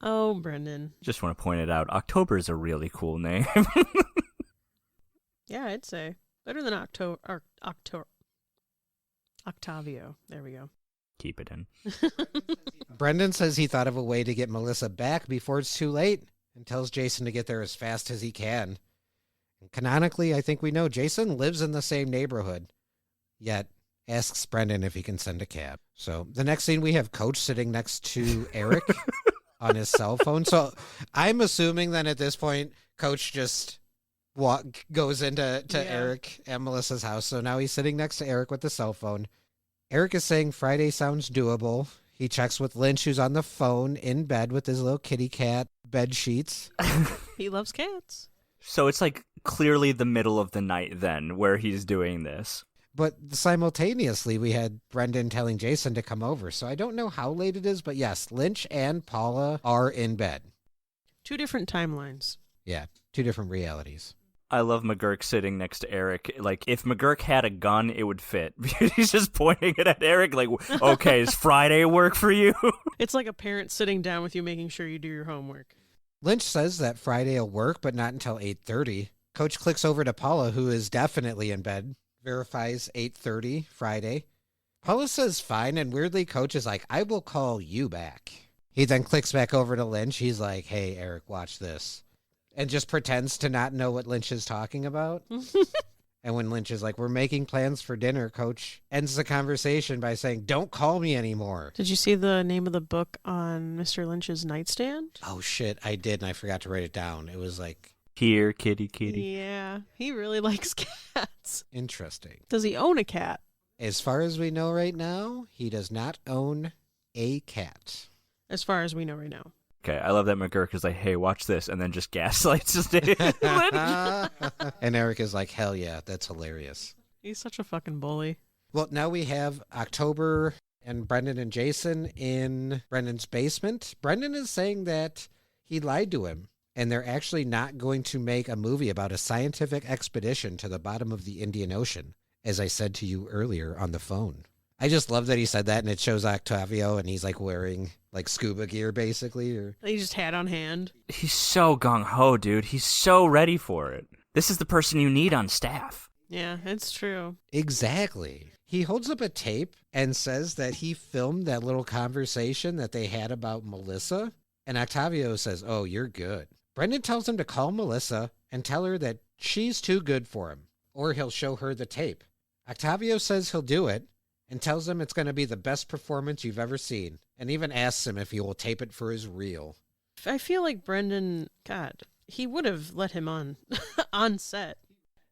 Oh, Brendan. Just want to point it out. October is a really cool name. Yeah, I'd say. Better than Octavio. There we go. Keep it in. Brendan says he thought of a way to get Melissa back before it's too late and tells Jason to get there as fast as he can. And canonically, I think we know Jason lives in the same neighborhood, yet asks Brendan if he can send a cab. So the next scene, we have Coach sitting next to Eric on his cell phone. So I'm assuming then at this point, Coach just goes into Eric and Melissa's house. So now he's sitting next to Eric with the cell phone. Eric is saying Friday sounds doable. He checks with Lynch, who's on the phone in bed with his little kitty cat bed sheets. He loves cats. So it's like clearly the middle of the night then where he's doing this. But simultaneously, we had Brendan telling Jason to come over. So I don't know how late it is, but yes, Lynch and Paula are in bed. 2 different timelines. Yeah, 2 different realities. I love McGurk sitting next to Eric. Like, if McGurk had a gun, it would fit. He's just pointing it at Eric like, okay, is Friday work for you? It's like a parent sitting down with you, making sure you do your homework. Lynch says that Friday will work, but not until 8:30. Coach clicks over to Paula, who is definitely in bed. Verifies 8:30 Friday. Paula says fine, and weirdly, Coach is like, I will call you back. He then clicks back over to Lynch. He's like, hey, Eric, watch this. And just pretends to not know what Lynch is talking about. And when Lynch is like, we're making plans for dinner, Coach ends the conversation by saying, don't call me anymore. Did you see the name of the book on Mr. Lynch's nightstand? Oh, shit, I did, and I forgot to write it down. It was like... Here, kitty, kitty. Yeah, he really likes cats. Interesting. Does he own a cat? As far as we know right now, he does not own a cat. As far as we know right now. Okay, I love that McGurk is like, hey, watch this, and then just gaslights his Lynch. And Eric is like, hell yeah, that's hilarious. He's such a fucking bully. Well, now we have October and Brendan and Jason in Brendan's basement. Brendan is saying that he lied to him, and they're actually not going to make a movie about a scientific expedition to the bottom of the Indian Ocean, as I said to you earlier on the phone. I just love that he said that, and it shows Octavio, and he's like wearing like scuba gear, basically. Or He just had on hand. He's so gung-ho, dude. He's so ready for it. This is the person you need on staff. Yeah, it's true. Exactly. He holds up a tape and says that he filmed that little conversation that they had about Melissa, and Octavio says, oh, you're good. Brendan tells him to call Melissa and tell her that she's too good for him, or he'll show her the tape. Octavio says he'll do it, and tells him it's going to be the best performance you've ever seen, and even asks him if he will tape it for his reel. I feel like Brendan, God, he would have let him on on set.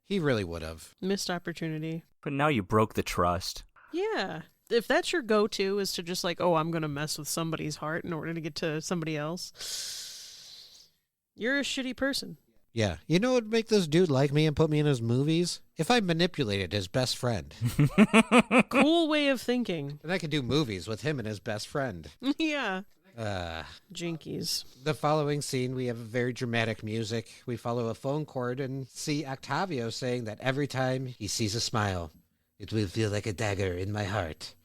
He really would have. Missed opportunity. But now you broke the trust. Yeah. If that's your go-to is to just like, oh, I'm going to mess with somebody's heart in order to get to somebody else, you're a shitty person. Yeah. You know what would make this dude like me and put me in his movies? If I manipulated his best friend. Cool way of thinking. Then I could do movies with him and his best friend. Yeah. Uh, Jinkies. The following scene, we have very dramatic music. We follow a phone cord and see Octavio saying that every time he sees a smile, it will feel like a dagger in my heart.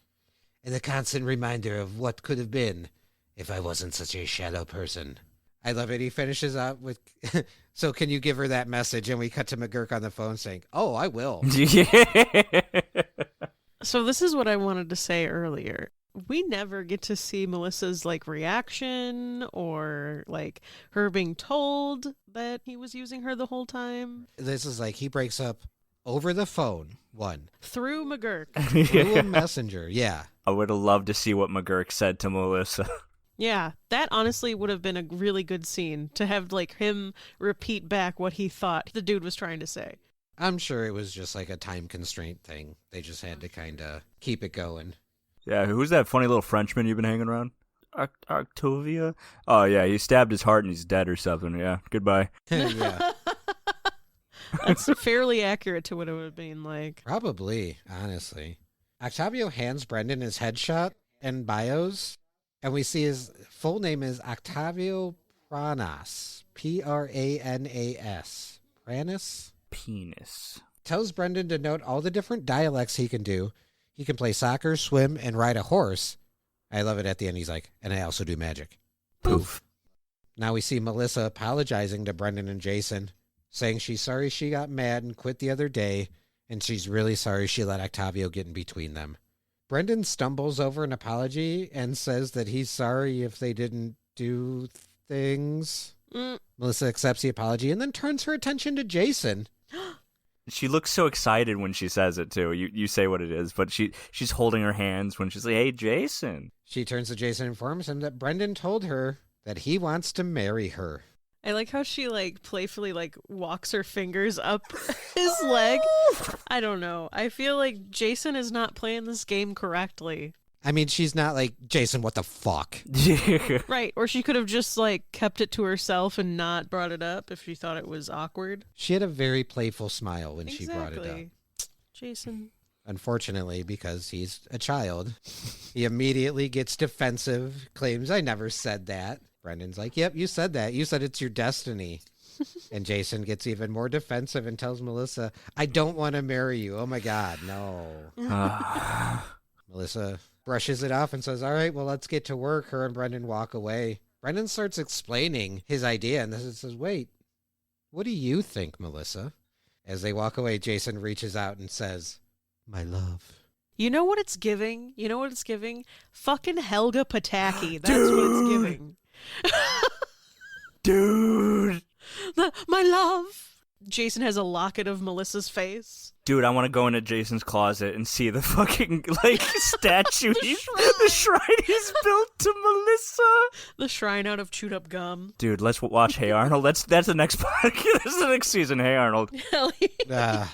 And a constant reminder of what could have been if I wasn't such a shallow person. I love it. He finishes up with, so can you give her that message? And we cut to McGurk on the phone saying, oh, I will. So this is what I wanted to say earlier. We never get to see Melissa's like reaction or like her being told that he was using her the whole time. This is like he breaks up over the phone, Through McGurk. through a messenger. Yeah. I would have loved to see what McGurk said to Melissa. Yeah, that honestly would have been a really good scene to have like him repeat back what he thought the dude was trying to say. I'm sure it was just like a time constraint thing. They just had to kind of keep it going. Yeah, who's that funny little Frenchman you've been hanging around? Octavia? Oh, yeah, he stabbed his heart and he's dead or something. Yeah, goodbye. Yeah. That's fairly accurate to what it would have been like. Probably, honestly. Octavio hands Brendan his headshot and bios, and we see his full name is Octavio Pranas. Pranas. Pranas? Penis. Tells Brendan to note all the different dialects he can do. He can play soccer, swim, and ride a horse. I love it at the end. He's like, and I also do magic. Poof. Now we see Melissa apologizing to Brendan and Jason, saying she's sorry she got mad and quit the other day, and she's really sorry she let Octavio get in between them. Brendan stumbles over an apology and says that he's sorry if they didn't do things. Melissa accepts the apology and then turns her attention to Jason. She looks so excited when she says it, too. You say what it is, but she's holding her hands when she's like, hey, Jason. She turns to Jason and informs him that Brendan told her that he wants to marry her. I like how she like playfully like walks her fingers up his leg. I don't know. I feel like Jason is not playing this game correctly. I mean, she's not like, Jason, what the fuck? Right. Or she could have just like kept it to herself and not brought it up if she thought it was awkward. She had a very playful smile when she brought it up. Jason. Unfortunately, because he's a child, he immediately gets defensive, claims, I never said that. Brendan's like, yep, you said that. You said it's your destiny. And Jason gets even more defensive and tells Melissa, I don't want to marry you. Oh my God, no. Melissa brushes it off and says, all right, well, let's get to work. Her and Brendan walk away. Brendan starts explaining his idea and this says, wait, what do you think, Melissa? As they walk away, Jason reaches out and says, my love. You know what it's giving? You know what it's giving? Fucking Helga Pataki. That's what it's giving. Dude. My love. Jason has a locket of Melissa's face. Dude, I want to go into Jason's closet and see the fucking, like, statue. The shrine he's built to Melissa. The shrine out of chewed up gum. Dude, let's watch Hey Arnold. That's the next podcast. That's the next season, Hey Arnold. Hell yeah.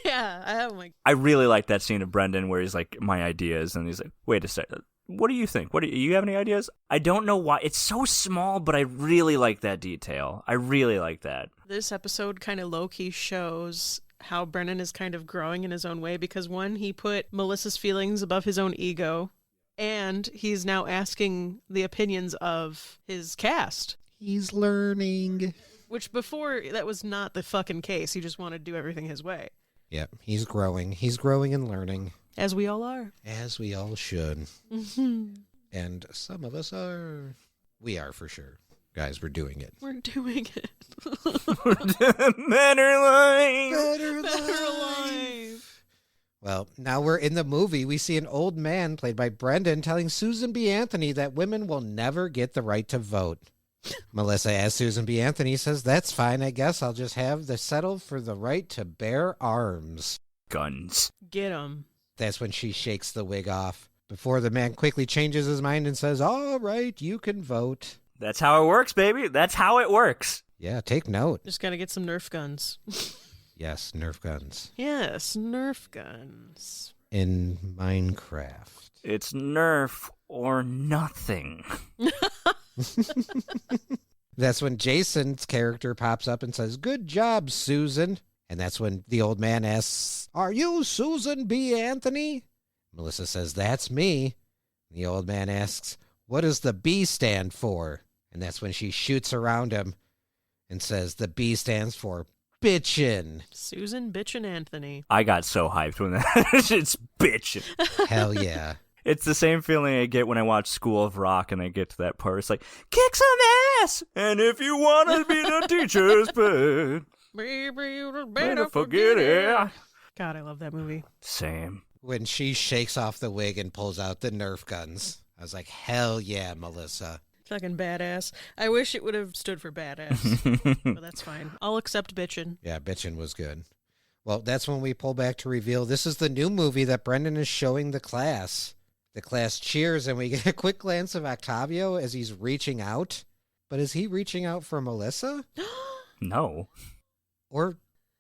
Yeah. Oh my. I really like that scene of Brendan where he's like, my ideas. And he's like, wait a second. What do you think? You have any ideas? I don't know why. It's so small, but I really like that detail. I really like that. This episode kind of low-key shows how Brennan is kind of growing in his own way because, one, he put Melissa's feelings above his own ego, and he's now asking the opinions of his cast. He's learning. Which before, that was not the fucking case. He just wanted to do everything his way. Yep, he's growing. He's growing and learning. As we all are. As we all should. Mm-hmm. And some of us are. We are for sure. Guys, we're doing it. We're doing it. Better life. Better life. Well, now we're in the movie. We see an old man played by Brendan telling Susan B. Anthony that women will never get the right to vote. Melissa, as Susan B. Anthony, says, that's fine. I guess I'll just have the settle for the right to bear arms. Guns. Get 'em. That's when she shakes the wig off before the man quickly changes his mind and says, all right, you can vote. That's how it works, baby. That's how it works. Yeah, take note. Just gotta get some Nerf guns. Yes, Nerf guns. Yes, Nerf guns. In Minecraft. It's Nerf or nothing. That's when Jason's character pops up and says, good job, Susan. And that's when the old man asks, are you Susan B. Anthony? Melissa says, that's me. The old man asks, what does the B stand for? And that's when she shoots around him and says, the B stands for bitchin'. Susan Bitchin' Anthony. I got so hyped when it's bitchin'. Hell yeah. It's the same feeling I get when I watch School of Rock and I get to that part. It's like, kick some ass! And if you want to be the teacher's pet, Baby, you better forget it. God, I love that movie. Same. When she shakes off the wig and pulls out the Nerf guns, I was like, hell yeah, Melissa. Fucking badass. I wish it would have stood for badass, but that's fine. I'll accept bitchin'. Yeah, bitchin' was good. Well, that's when we pull back to reveal this is the new movie that Brendan is showing the class. The class cheers, and we get a quick glance of Octavio as he's reaching out. But is he reaching out for Melissa? No. Or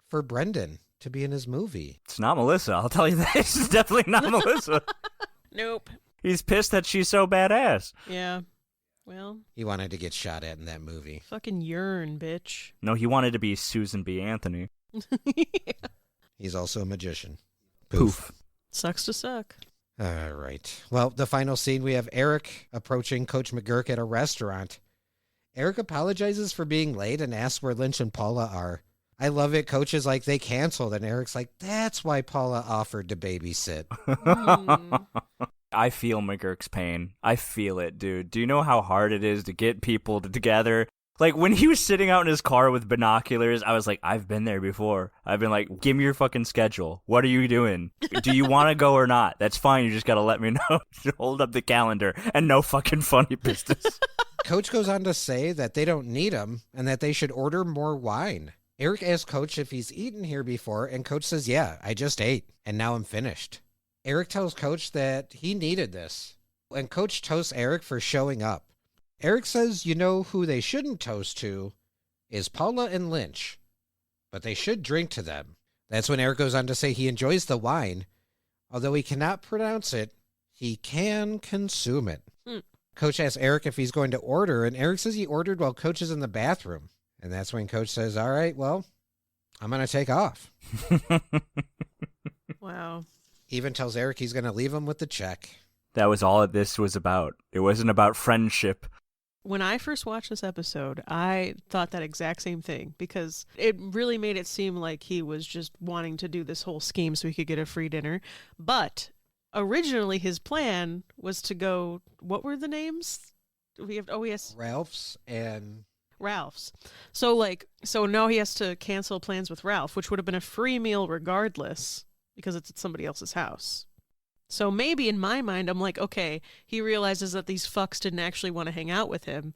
for Brendan to be in his movie? It's not Melissa. I'll tell you that. It's definitely not Melissa. Nope. He's pissed that she's so badass. Yeah. Well, He wanted to get shot at in that movie. fucking yearn, bitch. No, he wanted to be Susan B. Anthony. He's also a magician. Poof. Sucks to suck. All right. Well, the final scene, we have Eric approaching Coach McGurk at a restaurant. Eric apologizes for being late and asks where Lynch and Paula are. I love it. Coach is like, they canceled. And Eric's like, that's why Paula offered to babysit. I feel McGurk's pain. I feel it, dude. Do you know how hard it is to get people together? Like, when he was sitting out in his car with binoculars, I was like, I've been there before. I've been like, give me your fucking schedule. What are you doing? Do you want to go or not? That's fine. You just got to let me know. Hold up the calendar and no fucking funny business. Coach goes on to say that they don't need him and that they should order more wine. Eric asks Coach if he's eaten here before, and Coach says, yeah, I just ate, and now I'm finished. Eric tells Coach that he needed this, and Coach toasts Eric for showing up. Eric says, you know who they shouldn't toast to is Paula and Lynch, but they should drink to them. That's when Eric goes on to say he enjoys the wine. Although he cannot pronounce it, he can consume it. Coach asks Eric if he's going to order, and Eric says he ordered while Coach is in the bathroom. And that's when Coach says, all right, well, I'm going to take off. Wow. He even tells Eric he's going to leave him with the check. That was all this was about. It wasn't about friendship. When I first watched this episode, I thought that exact same thing because it really made it seem like he was just wanting to do this whole scheme so he could get a free dinner. But originally his plan was to go, what were the names? Yes. Ralph's and Ralph's. So now he has to cancel plans with Ralph, which would have been a free meal regardless because it's at somebody else's house. So maybe in my mind, I'm like, okay, he realizes that these fucks didn't actually want to hang out with him.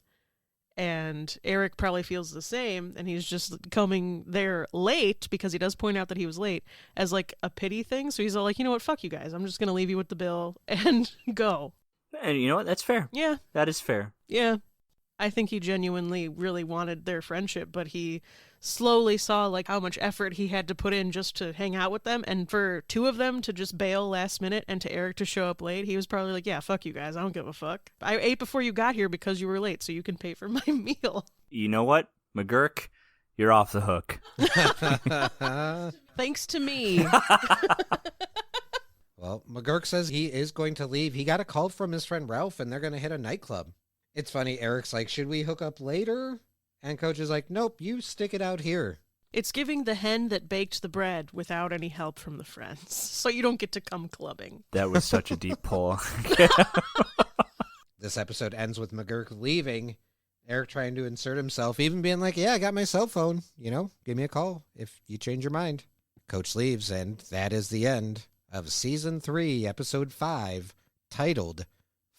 And Eric probably feels the same. And he's just coming there late because he does point out that he was late as like a pity thing. So he's all like, you know what? Fuck you guys. I'm just going to leave you with the bill and go. And you know what? That's fair. Yeah. That is fair. Yeah. I think he genuinely really wanted their friendship, but he slowly saw like how much effort he had to put in just to hang out with them. And for two of them to just bail last minute and to Eric to show up late, he was probably like, yeah, fuck you guys. I don't give a fuck. I ate before you got here because you were late, so you can pay for my meal. You know what? McGurk, you're off the hook. Thanks to me. Well, McGurk says he is going to leave. He got a call from his friend Ralph, and they're going to hit a nightclub. It's funny. Eric's like, should we hook up later? And Coach is like, nope, you stick it out here. It's giving the hen that baked the bread without any help from the friends. So you don't get to come clubbing. That was such a deep pull. This episode ends with McGurk leaving, Eric trying to insert himself, even being like, yeah, I got my cell phone. You know, give me a call if you change your mind. Coach leaves, and that is the end of Season 3, Episode 5, titled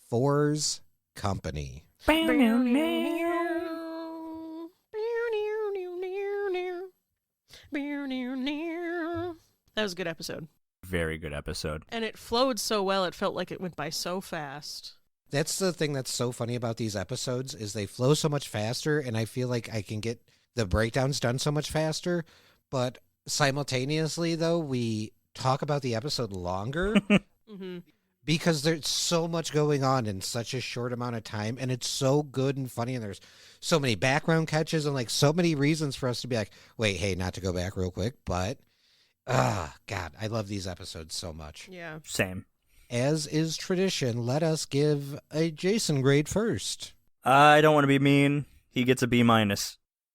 Four's Company. That was a good episode. Very good episode. And it flowed so well, it felt like it went by so fast. That's the thing that's so funny about these episodes is they flow so much faster, and I feel like I can get the breakdowns done so much faster. But simultaneously, though, we talk about the episode longer because there's so much going on in such a short amount of time, and it's so good and funny, and there's so many background catches and like so many reasons for us to be like, wait, hey, not to go back real quick, but God, I love these episodes so much. Yeah. Same. As is tradition, let us give a Jason grade first. I don't want to be mean. He gets a B-.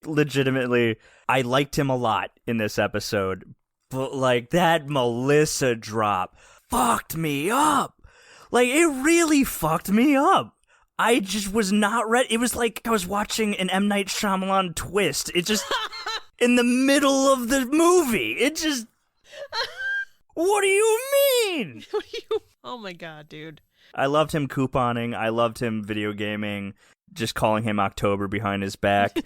Legitimately, I liked him a lot in this episode, but like that Melissa drop fucked me up. Like it really fucked me up. I just was not ready. It was like I was watching an M. Night Shyamalan twist. It just in the middle of the movie. It just. What do you mean? What do you? Oh my god, dude. I loved him couponing. I loved him video gaming, just calling him October behind his back.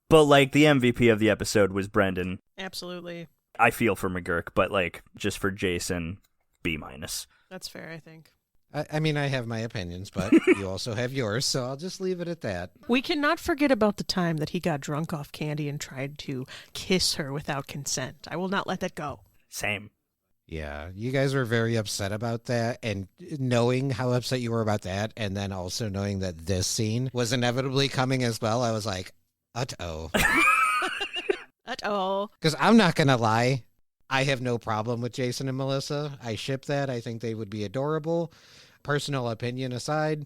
But, like, the MVP of the episode was Brendan. Absolutely. I feel for McGurk, but, like, just for Jason, B-. That's fair, I think. I mean, I have my opinions, but you also have yours, so I'll just leave it at that. We cannot forget about the time that he got drunk off candy and tried to kiss her without consent. I will not let that go. Same. Yeah, you guys were very upset about that, and knowing how upset you were about that, and then also knowing that this scene was inevitably coming as well, I was like, uh-oh. Uh-oh. Because I'm not going to lie, I have no problem with Jason and Melissa. I ship that. I think they would be adorable. Personal opinion aside,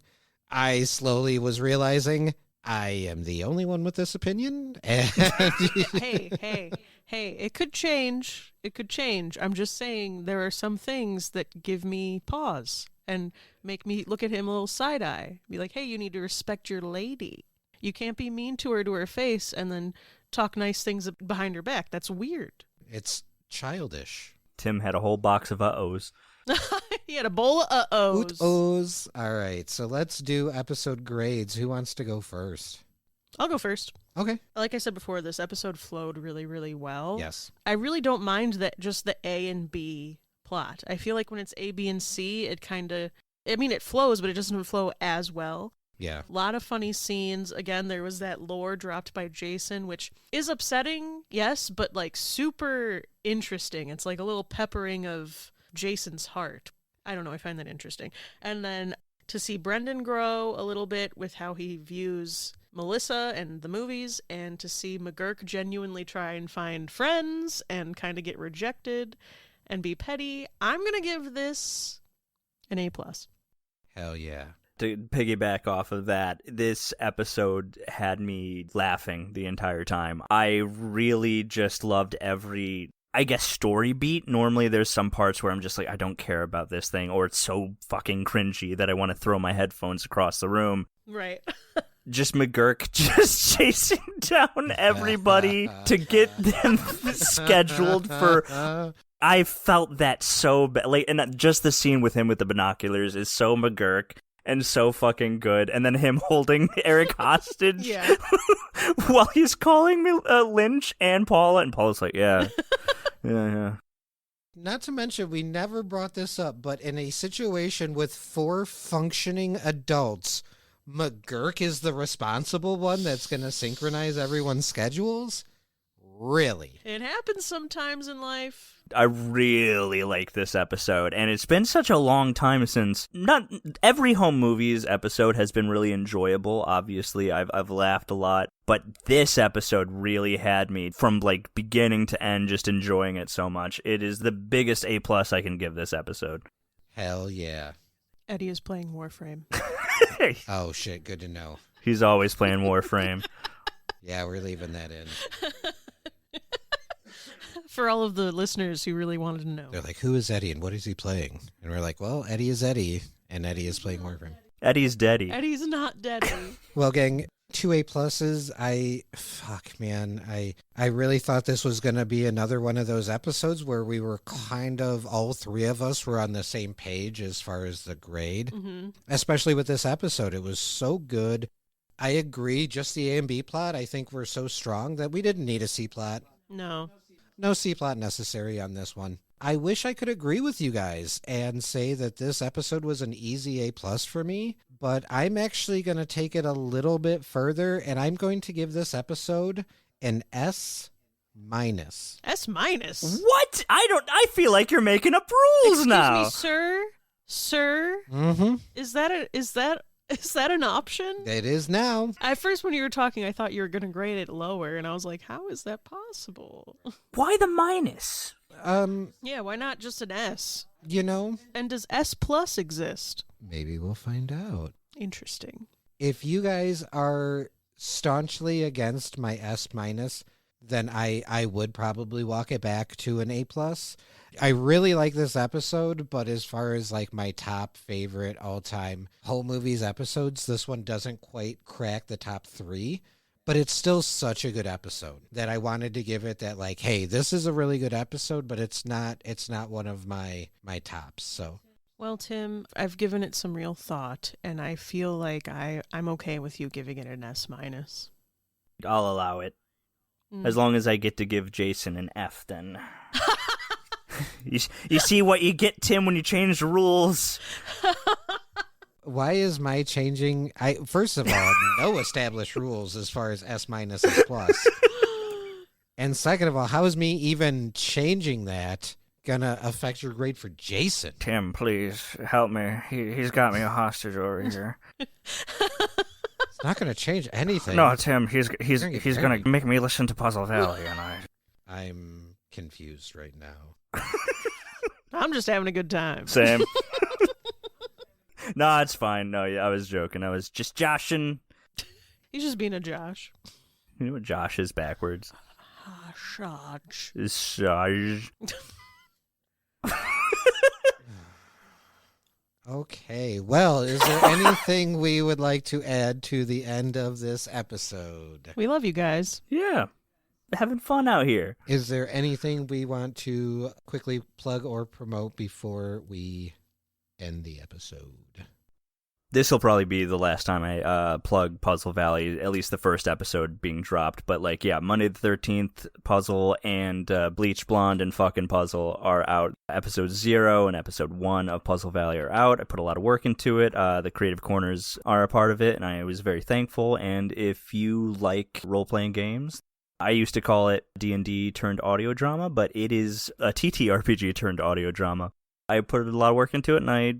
I slowly was realizing I am the only one with this opinion. And Hey, it could change. It could change. I'm just saying there are some things that give me pause and make me look at him a little side-eye. Be like, hey, you need to respect your lady. You can't be mean to her face and then talk nice things behind her back. That's weird. It's childish. Tim had a whole box of uh-ohs. He had a bowl of uh-ohs. Oot-ohs. All right, so let's do episode grades. Who wants to go first? I'll go first. Okay. Like I said before, this episode flowed really, really well. Yes. I really don't mind that just the A and B plot. I feel like when it's A, B, and C, it kind of, I mean, it flows, but it doesn't flow as well. Yeah. A lot of funny scenes. Again, there was that lore dropped by Jason, which is upsetting, yes, but like super interesting. It's like a little peppering of Jason's heart. I don't know, I find that interesting. And then to see Brendan grow a little bit with how he views Melissa and the movies, and to see McGurk genuinely try and find friends and kind of get rejected and be petty, I'm going to give this an A+. Hell yeah. To piggyback off of that, this episode had me laughing the entire time. I really just loved every, I guess, story beat. Normally there's some parts where I'm just like, I don't care about this thing, or it's so fucking cringy that I want to throw my headphones across the room. Right. Just McGurk just chasing down everybody to get them scheduled for... I felt that so bad. Like, and just the scene with him with the binoculars is so McGurk and so fucking good. And then him holding Eric hostage Yeah. while he's calling me Lynch and Paula. And Paula's like, yeah. Yeah. Not to mention, we never brought this up, but in a situation with 4 functioning adults, McGurk is the responsible one that's going to synchronize everyone's schedules? Really? It happens sometimes in life. I really like this episode, and it's been such a long time since. Not every home movies episode has been really enjoyable. Obviously, I've laughed a lot, but this episode really had me from like beginning to end, just enjoying it so much. It is the biggest A+ I can give this episode. Hell yeah. Eddie is playing Warframe. Oh shit, good to know. He's always playing Warframe. Yeah, we're leaving that in. For all of the listeners who really wanted to know. They're like, who is Eddie and what is he playing? And we're like, well, Eddie is Eddie, and Eddie is playing Warframe. Eddie's Daddy. Eddie's not Daddy. Well, gang, 2 A+. I really thought this was going to be another one of those episodes where we were kind of, all 3 of us were on the same page as far as the grade. Mm-hmm. Especially with this episode. It was so good. I agree, just the A and B plot, I think were so strong that we didn't need a C plot. No. No C plot necessary on this one. I wish I could agree with you guys and say that this episode was an easy A+ for me, but I'm actually going to take it a little bit further, and I'm going to give this episode an S-. S-? What? I feel like you're making up rules Excuse now. me, sir? Sir? Mm-hmm. Is that an option? It is now. At first, when you were talking, I thought you were going to grade it lower, and I was like, how is that possible? Why the minus? Yeah, why not just an S? You know, And does S+ exist? maybe we'll find out. Interesting. If you guys are staunchly against my S-, then I would probably walk it back to an A+. I really like this episode, but as far as like my top favorite all-time home movies episodes, this one doesn't quite crack the top 3. But it's still such a good episode that I wanted to give it that, like, hey, this is a really good episode, but it's not one of my tops. So, Well, Tim, I've given it some real thought, and I feel like I'm okay with you giving it an S-. I'll allow it. As long as I get to give Jason an F, then. You see what you get, Tim, when you change the rules. why is my changing? First of all, no established rules as far as S- is plus. And second of all, how is me even changing that gonna affect your grade for Jason? Tim, please help me. He's got me a hostage over here. It's not gonna change anything. No, Tim, he's gonna make me listen to Puzzle Valley, and I'm confused right now. I'm just having a good time. Same. No, it's fine. No, yeah, I was joking. I was just joshing. He's just being a Josh. You know what Josh is backwards? Josh. Josh. Okay, well, is there anything we would like to add to the end of this episode? We love you guys. Yeah. Having fun out here. Is there anything we want to quickly plug or promote before we end the episode? This will probably be the last time I plug Puzzle Valley, at least the first episode being dropped. But, like, yeah, Monday the 13th, Puzzle and Bleach Blonde and fucking Puzzle are out. Episode 0 and episode 1 of Puzzle Valley are out. I put a lot of work into it. The creative corners are a part of it, and I was very thankful. And if you like role-playing games, I used to call it D&D turned audio drama, but it is a TTRPG turned audio drama. I put a lot of work into it, and I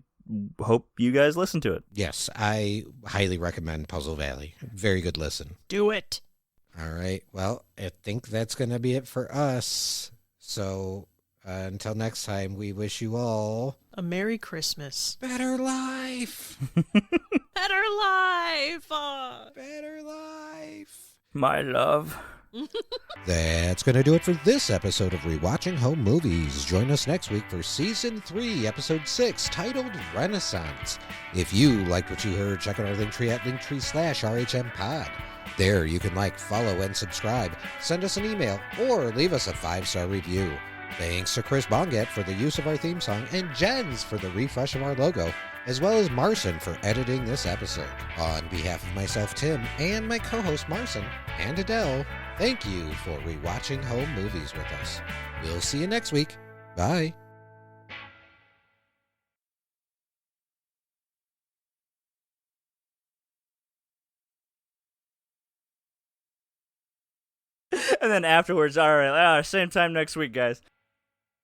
hope you guys listen to it. Yes, I highly recommend Puzzle Valley. Very good listen. Do it. All right. Well, I think that's going to be it for us. So until next time, we wish you all a Merry Christmas. Better life. Better life. Better life. My love. That's going to do it for this episode of Rewatching Home Movies. Join us next week for Season 3, Episode 6, titled Renaissance. If you liked what you heard, check out our Linktree at Linktree/RHMpod. There you can like, follow, and subscribe. Send us an email or leave us a 5-star review. Thanks to Chris Bongat for the use of our theme song and Jens for the refresh of our logo, as well as Marcin for editing this episode. On behalf of myself, Tim, and my co-host Marcin, and Adele, thank you for rewatching home movies with us. We'll see you next week. Bye. And then afterwards, all right, same time next week, guys.